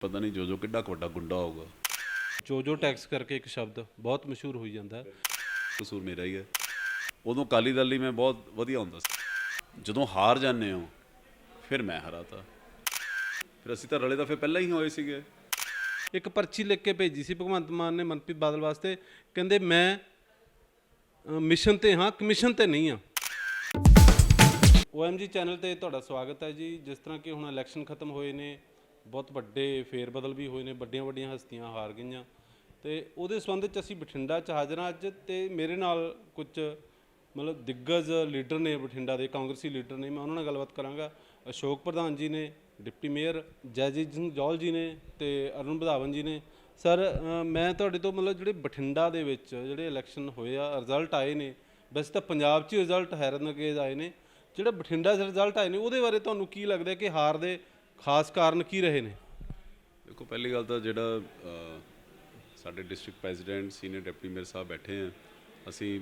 ਪਤਾ ਨਹੀਂ ਜੋ ਕਿੱਡਾ ਕੁ ਵੱਡਾ ਗੁੰਡਾ ਹੋਊਗਾ। ਜੋ ਟੈਕਸ ਕਰਕੇ ਇੱਕ ਸ਼ਬਦ ਬਹੁਤ ਮਸ਼ਹੂਰ ਹੋਈ ਜਾਂਦਾ। ਕਸੂਰ ਮੇਰਾ ਹੀ ਹੈ। ਉਦੋਂ ਅਕਾਲੀ ਦਲ ਲਈ ਮੈਂ ਬਹੁਤ ਵਧੀਆ ਹੁੰਦਾ ਸੀ। ਜਦੋਂ ਹਾਰ ਜਾਂਦੇ ਹੋ ਫਿਰ ਮੈਂ ਹਰਾਤਾ, ਫਿਰ ਅਸੀਂ ਤਾਂ ਰਲੇ ਤਾਂ ਫਿਰ ਪਹਿਲਾਂ ਹੀ ਹੋਏ ਸੀਗੇ। ਇੱਕ ਪਰਚੀ ਲਿਖ ਕੇ ਭੇਜੀ ਸੀ ਭਗਵੰਤ ਮਾਨ ਨੇ ਮਨਪ੍ਰੀਤ ਬਾਦਲ ਵਾਸਤੇ, ਕਹਿੰਦੇ ਮੈਂ ਮਿਸ਼ਨ ਤੇ ਹਾਂ, ਕਮਿਸ਼ਨ ਤੇ ਨਹੀਂ ਹਾਂ। OMG ਚੈਨਲ ਤੇ ਤੁਹਾਡਾ ਸਵਾਗਤ ਹੈ ਜੀ। ਜਿਸ ਤਰ੍ਹਾਂ ਕਿ ਹੁਣ ਇਲੈਕਸ਼ਨ ਖਤਮ ਹੋਏ ਨੇ, ਬਹੁਤ ਵੱਡੇ ਫੇਰ ਬਦਲ ਵੀ ਹੋਏ ਨੇ, ਵੱਡੀਆਂ ਵੱਡੀਆਂ ਹਸਤੀਆਂ ਹਾਰ ਗਈਆਂ, ਤੇ ਉਹਦੇ ਸੰਬੰਧ 'ਚ ਅਸੀਂ ਬਠਿੰਡਾ 'ਚ ਹਾਜ਼ਰ ਹਾਂ ਅੱਜ। ਤੇ ਮੇਰੇ ਨਾਲ ਕੁਝ ਮਤਲਬ ਦਿੱਗਜ ਲੀਡਰ ਨੇ ਬਠਿੰਡਾ ਦੇ, ਕਾਂਗਰਸੀ ਲੀਡਰ ਨੇ, ਮੈਂ ਉਹਨਾਂ ਨਾਲ ਗੱਲਬਾਤ ਕਰਾਂਗਾ। ਅਸ਼ੋਕ ਪ੍ਰਧਾਨ ਜੀ ਨੇ, ਡਿਪਟੀ ਮੇਅਰ ਜੈਜੀਤ ਸਿੰਘ ਜੌਲ ਜੀ ਨੇ, ਤੇ ਅਰੁਣ ਵਧਾਵਨ ਜੀ ਨੇ। ਸਰ, ਮੈਂ ਤੁਹਾਡੇ ਤੋਂ ਮਤਲਬ ਜਿਹੜੇ ਬਠਿੰਡਾ ਦੇ ਵਿੱਚ ਜਿਹੜੇ ਇਲੈਕਸ਼ਨ ਹੋਏ ਆ, ਰਿਜ਼ਲਟ ਆਏ ਨੇ, ਵੈਸੇ ਤਾਂ ਪੰਜਾਬ 'ਚ ਹੀ ਰਿਜ਼ਲਟ ਹੈਰਾਨਗੇਜ਼ ਆਏ ਨੇ, ਜਿਹੜੇ ਬਠਿੰਡਾ 'ਚ ਰਿਜ਼ਲਟ ਆਏ ਨੇ ਉਹਦੇ ਬਾਰੇ ਤੁਹਾਨੂੰ ਕੀ ਲੱਗਦਾ ਕਿ ਹਾਰ ਦੇ ਖਾਸ ਕਾਰਨ ਕੀ ਰਹੇ ਨੇ? ਦੇਖੋ, ਪਹਿਲੀ ਗੱਲ ਤਾਂ ਜਿਹੜਾ ਸਾਡੇ district president senior deputy mayor ਸਾਹਿਬ ਬੈਠੇ ਆ, ਅਸੀਂ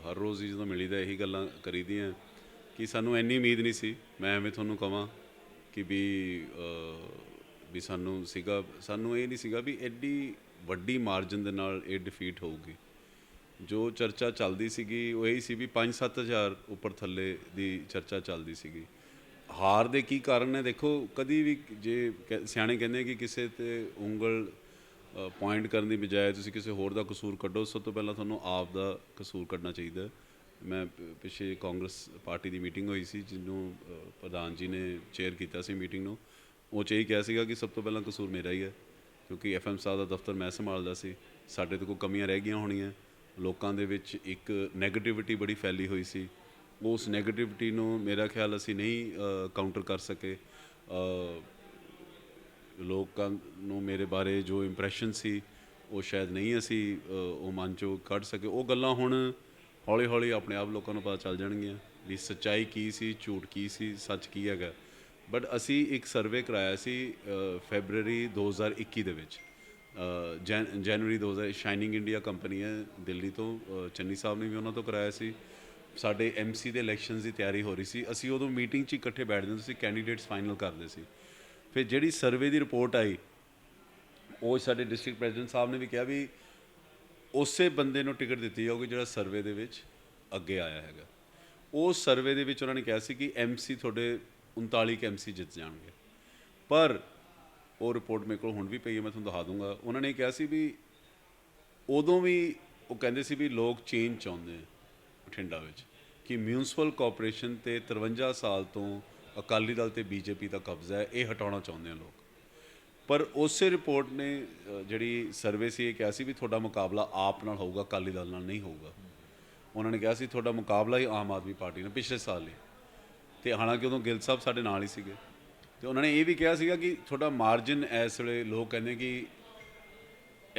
ਹਰ ਰੋਜ਼ ਹੀ ਜਦੋਂ ਮਿਲੀਦਾ ਇਹੀ ਗੱਲਾਂ ਕਰੀਦੀਆਂ ਕਿ ਸਾਨੂੰ ਇੰਨੀ ਉਮੀਦ ਨਹੀਂ ਸੀ। ਮੈਂ ਐਵੇਂ ਤੁਹਾਨੂੰ ਕਹਾਂ ਕਿ ਵੀ ਸਾਨੂੰ ਇਹ ਨਹੀਂ ਸੀਗਾ ਵੀ ਐਡੀ ਵੱਡੀ ਮਾਰਜਨ ਦੇ ਨਾਲ ਇਹ ਡਿਫੀਟ ਹੋਊਗੀ। ਜੋ ਚਰਚਾ ਚੱਲਦੀ ਸੀਗੀ ਉਹ ਇਹੀ ਸੀ ਵੀ 5-7 ਹਜ਼ਾਰ ਉੱਪਰ ਥੱਲੇ ਦੀ ਚਰਚਾ ਚੱਲਦੀ ਸੀਗੀ। ਹਾਰ ਦੇ ਕੀ ਕਾਰਨ ਨੇ? ਦੇਖੋ, ਕਦੀ ਵੀ ਜੇ ਸਿਆਣੇ ਕਹਿੰਦੇ ਕਿ ਕਿਸੇ 'ਤੇ ਉਂਗਲ ਪੁਆਇੰਟ ਕਰਨ ਦੀ ਬਜਾਏ ਤੁਸੀਂ ਕਿਸੇ ਹੋਰ ਦਾ ਕਸੂਰ ਕੱਢੋ, ਸਭ ਤੋਂ ਪਹਿਲਾਂ ਤੁਹਾਨੂੰ ਆਪ ਦਾ ਕਸੂਰ ਕੱਢਣਾ ਚਾਹੀਦਾ। ਮੈਂ ਪਿੱਛੇ ਕਾਂਗਰਸ ਪਾਰਟੀ ਦੀ ਮੀਟਿੰਗ ਹੋਈ ਸੀ, ਜਿਹਨੂੰ ਪ੍ਰਧਾਨ ਜੀ ਨੇ ਚੇਅਰ ਕੀਤਾ ਸੀ ਮੀਟਿੰਗ ਨੂੰ। ਉਹ 'ਚ ਇਹ ਕਿਹਾ ਸੀਗਾ ਕਿ ਸਭ ਤੋਂ ਪਹਿਲਾਂ ਕਸੂਰ ਮੇਰਾ ਹੀ ਹੈ, ਕਿਉਂਕਿ FM ਸਾਹਿਬ ਦਾ ਦਫ਼ਤਰ ਮੈਂ ਸੰਭਾਲਦਾ ਸੀ। ਸਾਡੇ ਤੋਂ ਕੋਈ ਕਮੀਆਂ ਰਹਿ ਗਈਆਂ ਹੋਣੀਆਂ। ਲੋਕਾਂ ਦੇ ਵਿੱਚ ਇੱਕ ਨੈਗੇਟਿਵਿਟੀ ਬੜੀ ਫੈਲੀ ਹੋਈ ਸੀ। ਉਸ ਨੈਗੇਟਿਵਿਟੀ ਨੂੰ ਮੇਰਾ ਖਿਆਲ ਅਸੀਂ ਨਹੀਂ ਕਾਊਂਟਰ ਕਰ ਸਕੇ। ਲੋਕਾਂ ਨੂੰ ਮੇਰੇ ਬਾਰੇ ਜੋ ਇੰਪਰੈਸ਼ਨ ਸੀ ਉਹ ਸ਼ਾਇਦ ਨਹੀਂ ਅਸੀਂ ਉਹ ਮਨ 'ਚੋਂ ਕੱਢ ਸਕੇ। ਉਹ ਗੱਲਾਂ ਹੁਣ ਹੌਲੀ ਹੌਲੀ ਆਪਣੇ ਆਪ ਲੋਕਾਂ ਨੂੰ ਪਤਾ ਚੱਲ ਜਾਣਗੀਆਂ ਵੀ ਸੱਚਾਈ ਕੀ ਸੀ, ਝੂਠ ਕੀ ਸੀ, ਸੱਚ ਕੀ ਹੈਗਾ। ਬਟ ਅਸੀਂ ਇੱਕ ਸਰਵੇ ਕਰਾਇਆ ਸੀ ਫੈਬਰਰੀ 2021 ਦੇ ਵਿੱਚ, ਜਨਵਰੀ 2000। ਸ਼ਾਈਨਿੰਗ ਇੰਡੀਆ ਕੰਪਨੀ ਹੈ ਦਿੱਲੀ ਤੋਂ, ਚੰਨੀ ਸਾਹਿਬ ਨੇ ਵੀ ਉਹਨਾਂ ਤੋਂ ਕਰਾਇਆ ਸੀ। ਸਾਡੇ MC ਦੇ ਇਲੈਕਸ਼ਨਸ ਦੀ ਤਿਆਰੀ ਹੋ ਰਹੀ ਸੀ। ਅਸੀਂ ਉਦੋਂ ਮੀਟਿੰਗ 'ਚ ਇਕੱਠੇ ਬੈਠਦੇ ਹੁੰਦੇ ਸੀ, ਕੈਂਡੀਡੇਟਸ ਫਾਈਨਲ ਕਰਦੇ ਸੀ। ਫਿਰ ਜਿਹੜੀ ਸਰਵੇ ਦੀ ਰਿਪੋਰਟ ਆਈ, ਉਹ ਸਾਡੇ ਡਿਸਟ੍ਰਿਕਟ ਪ੍ਰੈਜ਼ੀਡੈਂਟ ਸਾਹਿਬ ਨੇ ਵੀ ਕਿਹਾ ਵੀ ਉਸੇ ਬੰਦੇ ਨੂੰ ਟਿਕਟ ਦਿੱਤੀ ਜਾਊਗੀ ਜਿਹੜਾ ਸਰਵੇ ਦੇ ਵਿੱਚ ਅੱਗੇ ਆਇਆ ਹੈਗਾ। ਉਸ ਸਰਵੇ ਦੇ ਵਿੱਚ ਉਹਨਾਂ ਨੇ ਕਿਹਾ ਸੀ ਕਿ MC ਤੁਹਾਡੇ 39 MC ਜਿੱਤ ਜਾਣਗੇ। ਪਰ ਉਹ ਰਿਪੋਰਟ ਮੇਰੇ ਕੋਲ ਹੁਣ ਵੀ ਪਈ ਹੈ, ਮੈਂ ਤੁਹਾਨੂੰ ਦਿਖਾ ਦੂੰਗਾ। ਉਹਨਾਂ ਨੇ ਕਿਹਾ ਸੀ ਵੀ ਉਦੋਂ ਵੀ ਉਹ ਕਹਿੰਦੇ ਸੀ ਵੀ ਲੋਕ ਚੇਂਜ ਚਾਹੁੰਦੇ ਆ ਬਠਿੰਡਾ ਵਿੱਚ, ਕਿ ਮਿਊਨਸੀਪਲ ਕਾਰਪੋਰੇਸ਼ਨ 'ਤੇ 53 ਸਾਲ ਤੋਂ ਅਕਾਲੀ ਦਲ ਤੇ BJP ਦਾ ਕਬਜ਼ਾ ਹੈ, ਇਹ ਹਟਾਉਣਾ ਚਾਹੁੰਦੇ ਆ ਲੋਕ। ਪਰ ਉਸੇ ਰਿਪੋਰਟ ਨੇ ਜਿਹੜੀ ਸਰਵੇ ਸੀ ਇਹ ਕਿਹਾ ਸੀ ਵੀ ਤੁਹਾਡਾ ਮੁਕਾਬਲਾ ਆਪ ਨਾਲ ਹੋਊਗਾ, ਅਕਾਲੀ ਦਲ ਨਾਲ ਨਹੀਂ ਹੋਊਗਾ। ਉਹਨਾਂ ਨੇ ਕਿਹਾ ਸੀ ਤੁਹਾਡਾ ਮੁਕਾਬਲਾ ਹੀ ਆਮ ਆਦਮੀ ਪਾਰਟੀ ਨਾਲ, ਪਿਛਲੇ ਸਾਲ ਹੀ। ਅਤੇ ਹਾਲਾਂਕਿ ਉਦੋਂ ਗਿੱਲ ਸਾਹਿਬ ਸਾਡੇ ਨਾਲ ਹੀ ਸੀਗੇ। ਅਤੇ ਉਹਨਾਂ ਨੇ ਇਹ ਵੀ ਕਿਹਾ ਸੀਗਾ ਕਿ ਤੁਹਾਡਾ ਮਾਰਜਨ ਇਸ ਵੇਲੇ ਲੋਕ ਕਹਿੰਦੇ ਕਿ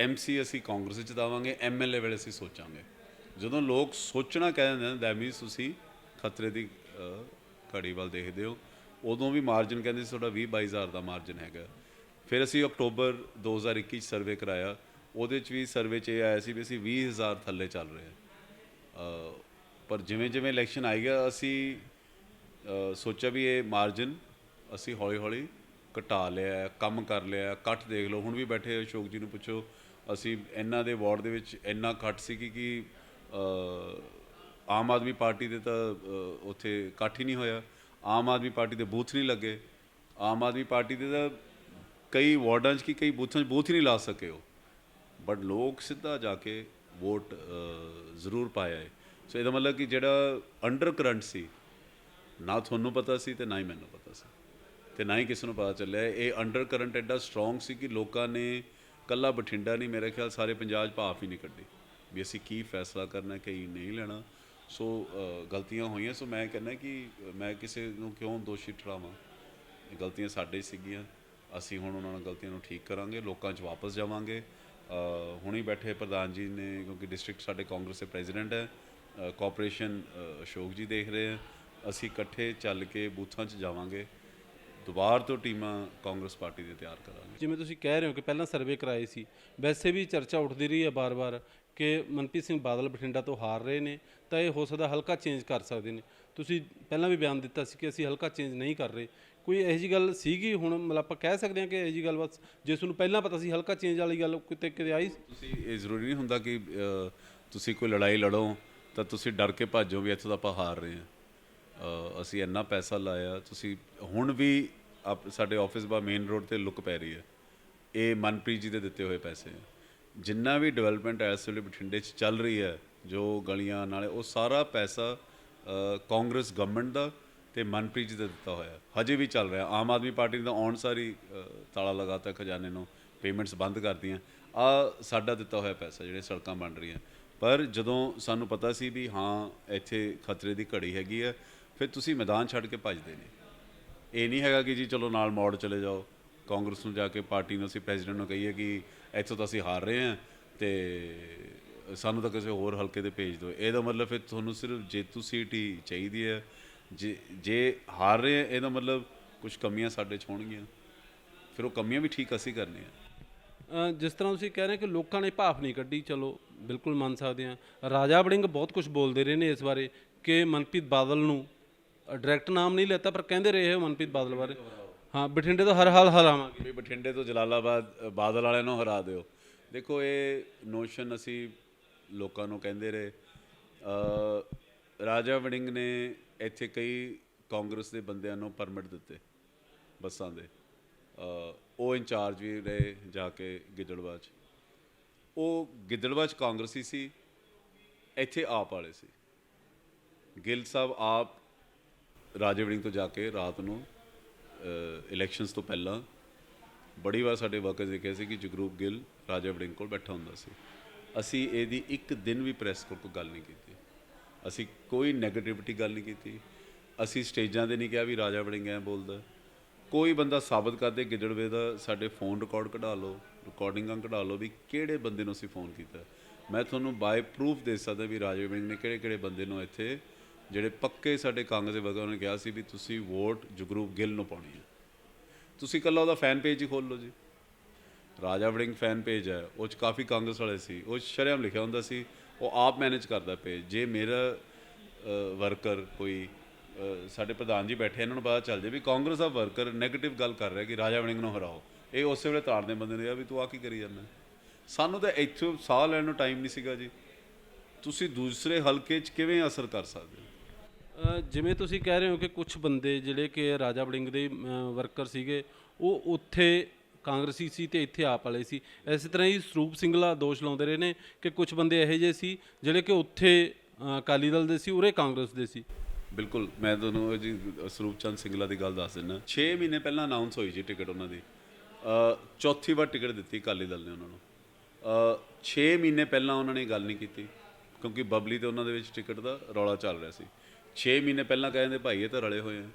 MC ਅਸੀਂ ਕਾਂਗਰਸ ਵਿੱਚ ਦੇਵਾਂਗੇ, MLA ਵੇਲੇ ਅਸੀਂ ਸੋਚਾਂਗੇ। ਜਦੋਂ ਲੋਕ ਸੋਚਣਾ ਕਹਿ ਦਿੰਦੇ ਨੇ, ਦੈਟ ਮੀਨਸ ਤੁਸੀਂ ਖਤਰੇ ਦੀ ਘੜੀ ਵੱਲ ਦੇਖਦੇ ਹੋ। ਉਦੋਂ ਵੀ ਮਾਰਜਨ ਕਹਿੰਦੇ ਸੀ ਤੁਹਾਡਾ 20-22 ਹਜ਼ਾਰ ਦਾ ਮਾਰਜਨ ਹੈਗਾ। ਫਿਰ ਅਸੀਂ ਅਕਤੂਬਰ 2021 'ਚ ਸਰਵੇ ਕਰਾਇਆ, ਉਹਦੇ 'ਚ ਵੀ ਸਰਵੇ 'ਚ ਇਹ ਆਇਆ ਸੀ ਵੀ ਅਸੀਂ 20 ਹਜ਼ਾਰ ਥੱਲੇ ਚੱਲ ਰਹੇ ਹਾਂ। ਪਰ ਜਿਵੇਂ ਜਿਵੇਂ ਇਲੈਕਸ਼ਨ ਆਈ ਗਿਆ, ਅਸੀਂ ਸੋਚਿਆ ਵੀ ਇਹ ਮਾਰਜਨ ਅਸੀਂ ਹੌਲੀ ਹੌਲੀ ਘਟਾ ਲਿਆ, ਕੰਮ ਕਰ ਲਿਆ। ਇਕੱਠ ਦੇਖ ਲਓ, ਹੁਣ ਵੀ ਬੈਠੇ ਅਸ਼ੋਕ ਜੀ ਨੂੰ ਪੁੱਛੋ, ਅਸੀਂ ਇਹਨਾਂ ਦੇ ਵਾਰਡ ਦੇ ਵਿੱਚ ਇੰਨਾ ਇਕੱਠ ਸੀ ਕਿ ਆਮ ਆਦਮੀ ਪਾਰਟੀ ਦੇ ਤਾਂ ਉੱਥੇ ਇਕੱਠ ਹੀ ਨਹੀਂ ਹੋਇਆ। ਆਮ ਆਦਮੀ ਪਾਰਟੀ ਦੇ ਬੂਥ ਨਹੀਂ ਲੱਗੇ। ਆਮ ਆਦਮੀ ਪਾਰਟੀ ਦੇ ਤਾਂ ਕਈ ਵਾਰਡਾਂ 'ਚ ਕਈ ਬੂਥਾਂ 'ਚ ਬੂਥ ਹੀ ਨਹੀਂ ਲਾ ਸਕੇ ਉਹ। ਬਟ ਲੋਕ ਸਿੱਧਾ ਜਾ ਕੇ ਵੋਟ ਜ਼ਰੂਰ ਪਾਇਆ ਹੈ। ਸੋ ਇਹਦਾ ਮਤਲਬ ਕਿ ਜਿਹੜਾ ਅੰਡਰ ਕਰੰਟ ਸੀ, ਨਾ ਤੁਹਾਨੂੰ ਪਤਾ ਸੀ ਅਤੇ ਨਾ ਹੀ ਮੈਨੂੰ ਪਤਾ ਸੀ, ਅਤੇ ਨਾ ਹੀ ਕਿਸੇ ਨੂੰ ਪਤਾ ਚੱਲਿਆ। ਇਹ ਅੰਡਰ ਕਰੰਟ ਐਡਾ ਸਟਰੋਂਗ ਸੀ ਕਿ ਲੋਕਾਂ ਨੇ ਇਕੱਲਾ ਬਠਿੰਡਾ ਨਹੀਂ, ਮੇਰੇ ਖਿਆਲ ਸਾਰੇ ਪੰਜਾਬ 'ਚ ਭਾਫ ਹੀ ਨਹੀਂ ਕੱਢੀ ਵੀ ਅਸੀਂ ਕੀ ਫੈਸਲਾ ਕਰਨਾ, ਕੀ ਨਹੀਂ ਲੈਣਾ। ਸੋ ਗਲਤੀਆਂ ਹੋਈਆਂ। ਸੋ ਮੈਂ ਕਹਿੰਦਾ ਕਿ ਮੈਂ ਕਿਸੇ ਨੂੰ ਕਿਉਂ ਦੋਸ਼ੀ ਠਹਿਰਾਵਾਂ, ਇਹ ਗਲਤੀਆਂ ਸਾਡੇ ਸੀਗੀਆਂ। ਅਸੀਂ ਹੁਣ ਉਹਨਾਂ ਨਾਲ ਗਲਤੀਆਂ ਨੂੰ ਠੀਕ ਕਰਾਂਗੇ, ਲੋਕਾਂ 'ਚ ਵਾਪਸ ਜਾਵਾਂਗੇ। ਹੁਣੇ ਬੈਠੇ ਪ੍ਰਧਾਨ ਜੀ ਨੇ, ਕਿਉਂਕਿ ਡਿਸਟ੍ਰਿਕਟ ਸਾਡੇ ਕਾਂਗਰਸ ਦੇ ਪ੍ਰੈਜ਼ੀਡੈਂਟ ਹੈ, ਕੋਆਪਰੇਸ਼ਨ ਅਸ਼ੋਕ ਜੀ ਦੇਖ ਰਹੇ ਆ। ਅਸੀਂ ਇਕੱਠੇ ਚੱਲ ਕੇ ਬੂਥਾਂ 'ਚ ਜਾਵਾਂਗੇ, ਦੁਬਾਰਾ ਤੋਂ ਟੀਮਾਂ ਕਾਂਗਰਸ ਪਾਰਟੀ ਦੇ ਤਿਆਰ ਕਰਾਂਗੇ। ਜਿਵੇਂ ਤੁਸੀਂ ਕਹਿ ਰਹੇ ਹੋ ਕਿ ਪਹਿਲਾਂ ਸਰਵੇ ਕਰਾਏ ਸੀ, ਵੈਸੇ ਵੀ ਚਰਚਾ ਉੱਠਦੀ ਰਹੀ ਹੈ ਬਾਰ-ਬਾਰ ਕਿ ਮਨਪ੍ਰੀਤ ਸਿੰਘ ਬਾਦਲ ਬਠਿੰਡਾ ਤੋਂ ਹਾਰ ਰਹੇ ਨੇ, ਤਾਂ ਇਹ ਹੋ ਸਕਦਾ ਹਲਕਾ ਚੇਂਜ ਕਰ ਸਕਦੇ ਨੇ। ਤੁਸੀਂ ਪਹਿਲਾਂ ਵੀ ਬਿਆਨ ਦਿੱਤਾ ਸੀ ਕਿ ਅਸੀਂ ਹਲਕਾ ਚੇਂਜ ਨਹੀਂ ਕਰ ਰਹੇ। ਕੋਈ ਇਹੋ ਜਿਹੀ ਗੱਲ ਸੀਗੀ ਹੁਣ ਮਤਲਬ ਆਪਾਂ ਕਹਿ ਸਕਦੇ ਹਾਂ ਕਿ ਇਹੋ ਜਿਹੀ ਗੱਲ ਬਸ ਜੇ ਤੁਹਾਨੂੰ ਪਹਿਲਾਂ ਪਤਾ ਸੀ ਹਲਕਾ ਚੇਂਜ ਵਾਲੀ ਗੱਲ ਕਿਤੇ ਕਿਤੇ ਆਈ ਸੀ? ਤੁਸੀਂ ਇਹ ਜ਼ਰੂਰੀ ਨਹੀਂ ਹੁੰਦਾ ਕਿ ਤੁਸੀਂ ਕੋਈ ਲੜਾਈ ਲੜੋ ਤਾਂ ਤੁਸੀਂ ਡਰ ਕੇ ਭੱਜੋ ਵੀ ਇੱਥੋਂ ਤਾਂ ਆਪਾਂ ਹਾਰ ਰਹੇ ਹਾਂ। ਅਸੀਂ ਇੰਨਾ ਪੈਸਾ ਲਾਇਆ, ਤੁਸੀਂ ਹੁਣ ਵੀ ਸਾਡੇ ਆਫਿਸ ਬਾ ਮੇਨ ਰੋਡ ਤੇ ਲੁੱਕ ਪੈ ਰਹੀ ਹੈ, ਇਹ ਮਨਪ੍ਰੀਤ ਜੀ ਦੇ ਦਿੱਤੇ ਹੋਏ ਪੈਸੇ ਹੈ। ਜਿੰਨਾ ਵੀ ਡਿਵੈਲਪਮੈਂਟ ਇਸ ਵੇਲੇ ਬਠਿੰਡੇ 'ਚ ਚੱਲ ਰਹੀ ਹੈ, ਜੋ ਗਲੀਆਂ ਨਾਲੇ, ਉਹ ਸਾਰਾ ਪੈਸਾ ਕਾਂਗਰਸ ਗਵਰਨਮੈਂਟ ਦਾ ਤੇ ਮਨਪ੍ਰੀਤ ਜੀ ਦਾ ਦਿੱਤਾ ਹੋਇਆ ਹਜੇ ਵੀ ਚੱਲ ਰਿਹਾ। ਆਮ ਆਦਮੀ ਪਾਰਟੀ ਦਾ ਆਉਣ ਸਾਰੀ ਤਾਲਾ ਲਗਾਤਾ ਖਜ਼ਾਨੇ ਨੂੰ, ਪੇਮੈਂਟਸ ਬੰਦ ਕਰਤੀਆਂ। ਸਾਡਾ ਦਿੱਤਾ ਹੋਇਆ ਪੈਸਾ ਜਿਹੜੇ ਸੜਕਾਂ ਬਣ ਰਹੀਆਂ। ਪਰ ਜਦੋਂ ਸਾਨੂੰ ਪਤਾ ਸੀ ਵੀ ਹਾਂ ਇੱਥੇ ਖਤਰੇ ਦੀ ਘੜੀ ਹੈਗੀ ਹੈ, ਫਿਰ ਤੁਸੀਂ ਮੈਦਾਨ ਛੱਡ ਕੇ ਭੱਜਦੇ ਨੇ। ਇਹ ਨਹੀਂ ਹੈਗਾ ਕਿ ਜੀ ਚਲੋ ਨਾਲ ਮੋੜ ਚਲੇ ਜਾਓ, ਕਾਂਗਰਸ ਨੂੰ ਜਾ ਕੇ ਪਾਰਟੀ ਨੂੰ ਅਸੀਂ ਪ੍ਰੈਜ਼ੀਡੈਂਟ ਨੂੰ ਕਹੀਏ ਕਿ ਇੱਥੋਂ ਤਾਂ ਅਸੀਂ ਹਾਰ ਰਹੇ ਹਾਂ ਅਤੇ ਸਾਨੂੰ ਤਾਂ ਕਿਸੇ ਹੋਰ ਹਲਕੇ 'ਤੇ ਭੇਜ ਦਿਓ। ਇਹਦਾ ਮਤਲਬ ਫਿਰ ਤੁਹਾਨੂੰ ਸਿਰਫ ਜੇਤੂ ਸੀਟ ਹੀ ਚਾਹੀਦੀ ਹੈ। ਜੇ ਹਾਰ ਰਹੇ ਹਾਂ ਇਹਦਾ ਮਤਲਬ ਕੁਝ ਕਮੀਆਂ ਸਾਡੇ 'ਚ ਹੋਣਗੀਆਂ, ਫਿਰ ਉਹ ਕਮੀਆਂ ਵੀ ਠੀਕ ਅਸੀਂ ਕਰਨੀਆਂ। ਜਿਸ ਤਰ੍ਹਾਂ ਤੁਸੀਂ ਕਹਿ ਰਹੇ ਕਿ ਲੋਕਾਂ ਨੇ ਭਾਫ ਨਹੀਂ ਕੱਢੀ, ਚਲੋ ਬਿਲਕੁਲ ਮੰਨ ਸਕਦੇ ਹਾਂ। ਰਾਜਾ ਵੜਿੰਗ ਬਹੁਤ ਕੁਝ ਬੋਲਦੇ ਰਹੇ ਨੇ ਇਸ ਬਾਰੇ ਕਿ ਮਨਪ੍ਰੀਤ ਬਾਦਲ ਨੂੰ ਡਾਇਰੈਕਟ ਨਾਮ ਨਹੀਂ ਲੈਤਾ ਪਰ ਕਹਿੰਦੇ ਰਹੇ ਹੋ ਮਨਪ੍ਰੀਤ ਬਾਦਲ ਬਾਰੇ, ਹਾਂ ਬਠਿੰਡੇ ਤੋਂ ਹਰ ਹਾਲ ਹਰਾਵਾਂਗੇ। ਵੀ ਬਠਿੰਡੇ ਤੋਂ ਜਲਾਲਾਬਾਦ ਬਾਦਲ ਵਾਲਿਆਂ ਨੂੰ ਹਰਾ ਦਿਓ। ਦੇਖੋ ਇਹ ਨੋਸ਼ਨ ਅਸੀਂ ਲੋਕਾਂ ਨੂੰ ਕਹਿੰਦੇ ਰਹੇ। ਰਾਜਾ ਵੜਿੰਗ ਨੇ ਇੱਥੇ ਕਈ ਕਾਂਗਰਸ ਦੇ ਬੰਦਿਆਂ ਨੂੰ ਪਰਮਿਟ ਦਿੱਤੇ ਬੱਸਾਂ ਦੇ, ਉਹ ਇੰਚਾਰਜ ਵੀ ਰਹੇ ਜਾ ਕੇ ਗਿੱਦੜਬਾਹ 'ਚ। ਉਹ ਗਿੱਦੜਬਾਹ 'ਚ ਕਾਂਗਰਸੀ ਸੀ, ਇੱਥੇ ਆਪ ਵਾਲੇ ਸੀ। ਗਿੱਲ ਸਾਹਿਬ ਆਪ ਰਾਜਾ ਵੜਿੰਗ ਤੋਂ ਜਾ ਕੇ ਰਾਤ ਨੂੰ ਇਲੈਕਸ਼ਨਸ ਤੋਂ ਪਹਿਲਾਂ ਬੜੀ ਵਾਰ ਸਾਡੇ ਵਰਕਰਸ ਦੇਖਿਆ ਸੀ ਕਿ ਜਗਰੂਪ ਗਿੱਲ ਰਾਜਾ ਵੜਿੰਗ ਕੋਲ ਬੈਠਾ ਹੁੰਦਾ ਸੀ। ਅਸੀਂ ਇਹਦੀ ਇੱਕ ਦਿਨ ਵੀ ਪ੍ਰੈਸ ਕੋਲ ਕੋਈ ਗੱਲ ਨਹੀਂ ਕੀਤੀ, ਅਸੀਂ ਕੋਈ ਨੈਗੇਟਿਵਿਟੀ ਗੱਲ ਨਹੀਂ ਕੀਤੀ। ਅਸੀਂ ਸਟੇਜਾਂ 'ਤੇ ਨਹੀਂ ਕਿਹਾ ਵੀ ਰਾਜਾ ਵੜਿੰਗ ਐਂ ਬੋਲਦਾ। ਕੋਈ ਬੰਦਾ ਸਾਬਤ ਕਰਦੇ ਗਿੱਦੜਵੇ ਦਾ, ਸਾਡੇ ਫੋਨ ਰਿਕਾਰਡ ਕਢਾ ਲਓ, ਰਿਕਾਰਡਿੰਗਾਂ ਕਢਾ ਲਓ ਵੀ ਕਿਹੜੇ ਬੰਦੇ ਨੂੰ ਅਸੀਂ ਫੋਨ ਕੀਤਾ। ਮੈਂ ਤੁਹਾਨੂੰ ਬਾਏ ਪ੍ਰੂਫ ਦੇ ਸਕਦਾ ਵੀ ਰਾਜਾ ਵੜਿੰਗ ਨੇ ਕਿਹੜੇ ਕਿਹੜੇ ਬੰਦੇ ਨੂੰ ਇੱਥੇ ਜਿਹੜੇ ਪੱਕੇ ਸਾਡੇ ਕਾਂਗਰਸ ਦੇ ਵਰਕਰਾਂ ਨੇ ਕਿਹਾ ਸੀ ਵੀ ਤੁਸੀਂ ਵੋਟ ਜਗਰੂਪ ਗਿੱਲ ਨੂੰ ਪਾਉਣੀ ਹੈ। ਤੁਸੀਂ ਇਕੱਲਾ ਉਹਦਾ ਫੈਨ ਪੇਜ ਹੀ ਖੋਲ੍ਹ ਲਓ ਜੀ, ਰਾਜਾ ਵੜਿੰਗ ਫੈਨ ਪੇਜ ਹੈ, ਉਹ 'ਚ ਕਾਫੀ ਕਾਂਗਰਸ ਵਾਲੇ ਸੀ, ਉਹ ਸ਼ਰੇਆਮ ਲਿਖਿਆ ਹੁੰਦਾ ਸੀ ਉਹ ਆਪ ਮੈਨੇਜ ਕਰਦਾ ਪੇਜ। ਜੇ ਮੇਰਾ ਵਰਕਰ ਕੋਈ ਸਾਡੇ ਪ੍ਰਧਾਨ ਜੀ ਬੈਠੇ, ਇਹਨਾਂ ਨੂੰ ਪਤਾ ਚੱਲ ਜਾਏ ਵੀ ਕਾਂਗਰਸ ਦਾ ਵਰਕਰ ਨੈਗੇਟਿਵ ਗੱਲ ਕਰ ਰਿਹਾ ਕਿ ਰਾਜਾ ਵੜਿੰਗ ਨੂੰ ਹਰਾਓ, ਇਹ ਉਸੇ ਵੇਲੇ ਤਾੜਦੇ ਬੰਦੇ ਨੇ ਕਿਹਾ ਵੀ ਤੂੰ ਆ ਕੀ ਕਰੀ ਜਾਂਦਾ। ਸਾਨੂੰ ਤਾਂ ਇੱਥੋਂ ਸਾਹ ਲੈਣ ਨੂੰ ਟਾਈਮ ਨਹੀਂ ਸੀਗਾ ਜੀ, ਤੁਸੀਂ ਦੂਸਰੇ ਹਲਕੇ 'ਚ ਕਿਵੇਂ ਅਸਰ ਕਰ ਸਕਦੇ ਹੋ? ਜਿਵੇਂ ਤੁਸੀਂ ਕਹਿ ਰਹੇ ਹੋ ਕਿ ਕੁਝ ਬੰਦੇ ਜਿਹੜੇ ਕਿ ਰਾਜਾ ਵੜਿੰਗ ਦੇ ਵਰਕਰ ਸੀਗੇ ਉਹ ਉੱਥੇ ਕਾਂਗਰਸੀ ਸੀ ਤੇ ਇੱਥੇ ਆਪ ਵਾਲੇ ਸੀ। ਇਸੇ ਤਰ੍ਹਾਂ ਹੀ ਸਰੂਪ ਸਿੰਘਲਾ ਦੋਸ਼ ਲਾਉਂਦੇ ਰਹੇ ਨੇ ਕਿ ਕੁਝ ਬੰਦੇ ਇਹੋ ਜਿਹੇ ਸੀ ਜਿਹੜੇ ਕਿ ਉੱਥੇ ਅਕਾਲੀ ਦਲ ਦੇ ਸੀ, ਉਰੇ ਕਾਂਗਰਸ ਦੇ ਸੀ। ਬਿਲਕੁਲ, ਮੈਂ ਤੁਹਾਨੂੰ ਜੀ ਸਰੂਪ ਚੰਦ ਸਿੰਗਲਾ ਦੀ ਗੱਲ ਦੱਸ ਦਿੰਦਾ। 6 ਮਹੀਨੇ ਪਹਿਲਾਂ ਅਨਾਊਂਸ ਹੋਈ ਜੀ ਟਿਕਟ ਉਹਨਾਂ ਦੀ, ਚੌਥੀ ਵਾਰ ਟਿਕਟ ਦਿੱਤੀ ਅਕਾਲੀ ਦਲ ਨੇ ਉਹਨਾਂ ਨੂੰ। 6 ਮਹੀਨੇ ਪਹਿਲਾਂ ਉਹਨਾਂ ਨੇ ਗੱਲ ਨਹੀਂ ਕੀਤੀ ਕਿਉਂਕਿ ਬਬਲੀ ਤੇ ਉਹਨਾਂ ਦੇ ਵਿੱਚ ਟਿਕਟ ਦਾ ਰੌਲਾ ਚੱਲ ਰਿਹਾ ਸੀ। 6 ਮਹੀਨੇ ਪਹਿਲਾਂ ਕਹਿੰਦੇ ਭਾਈ ਇਹ ਤਾਂ ਰਲੇ ਹੋਏ ਆ,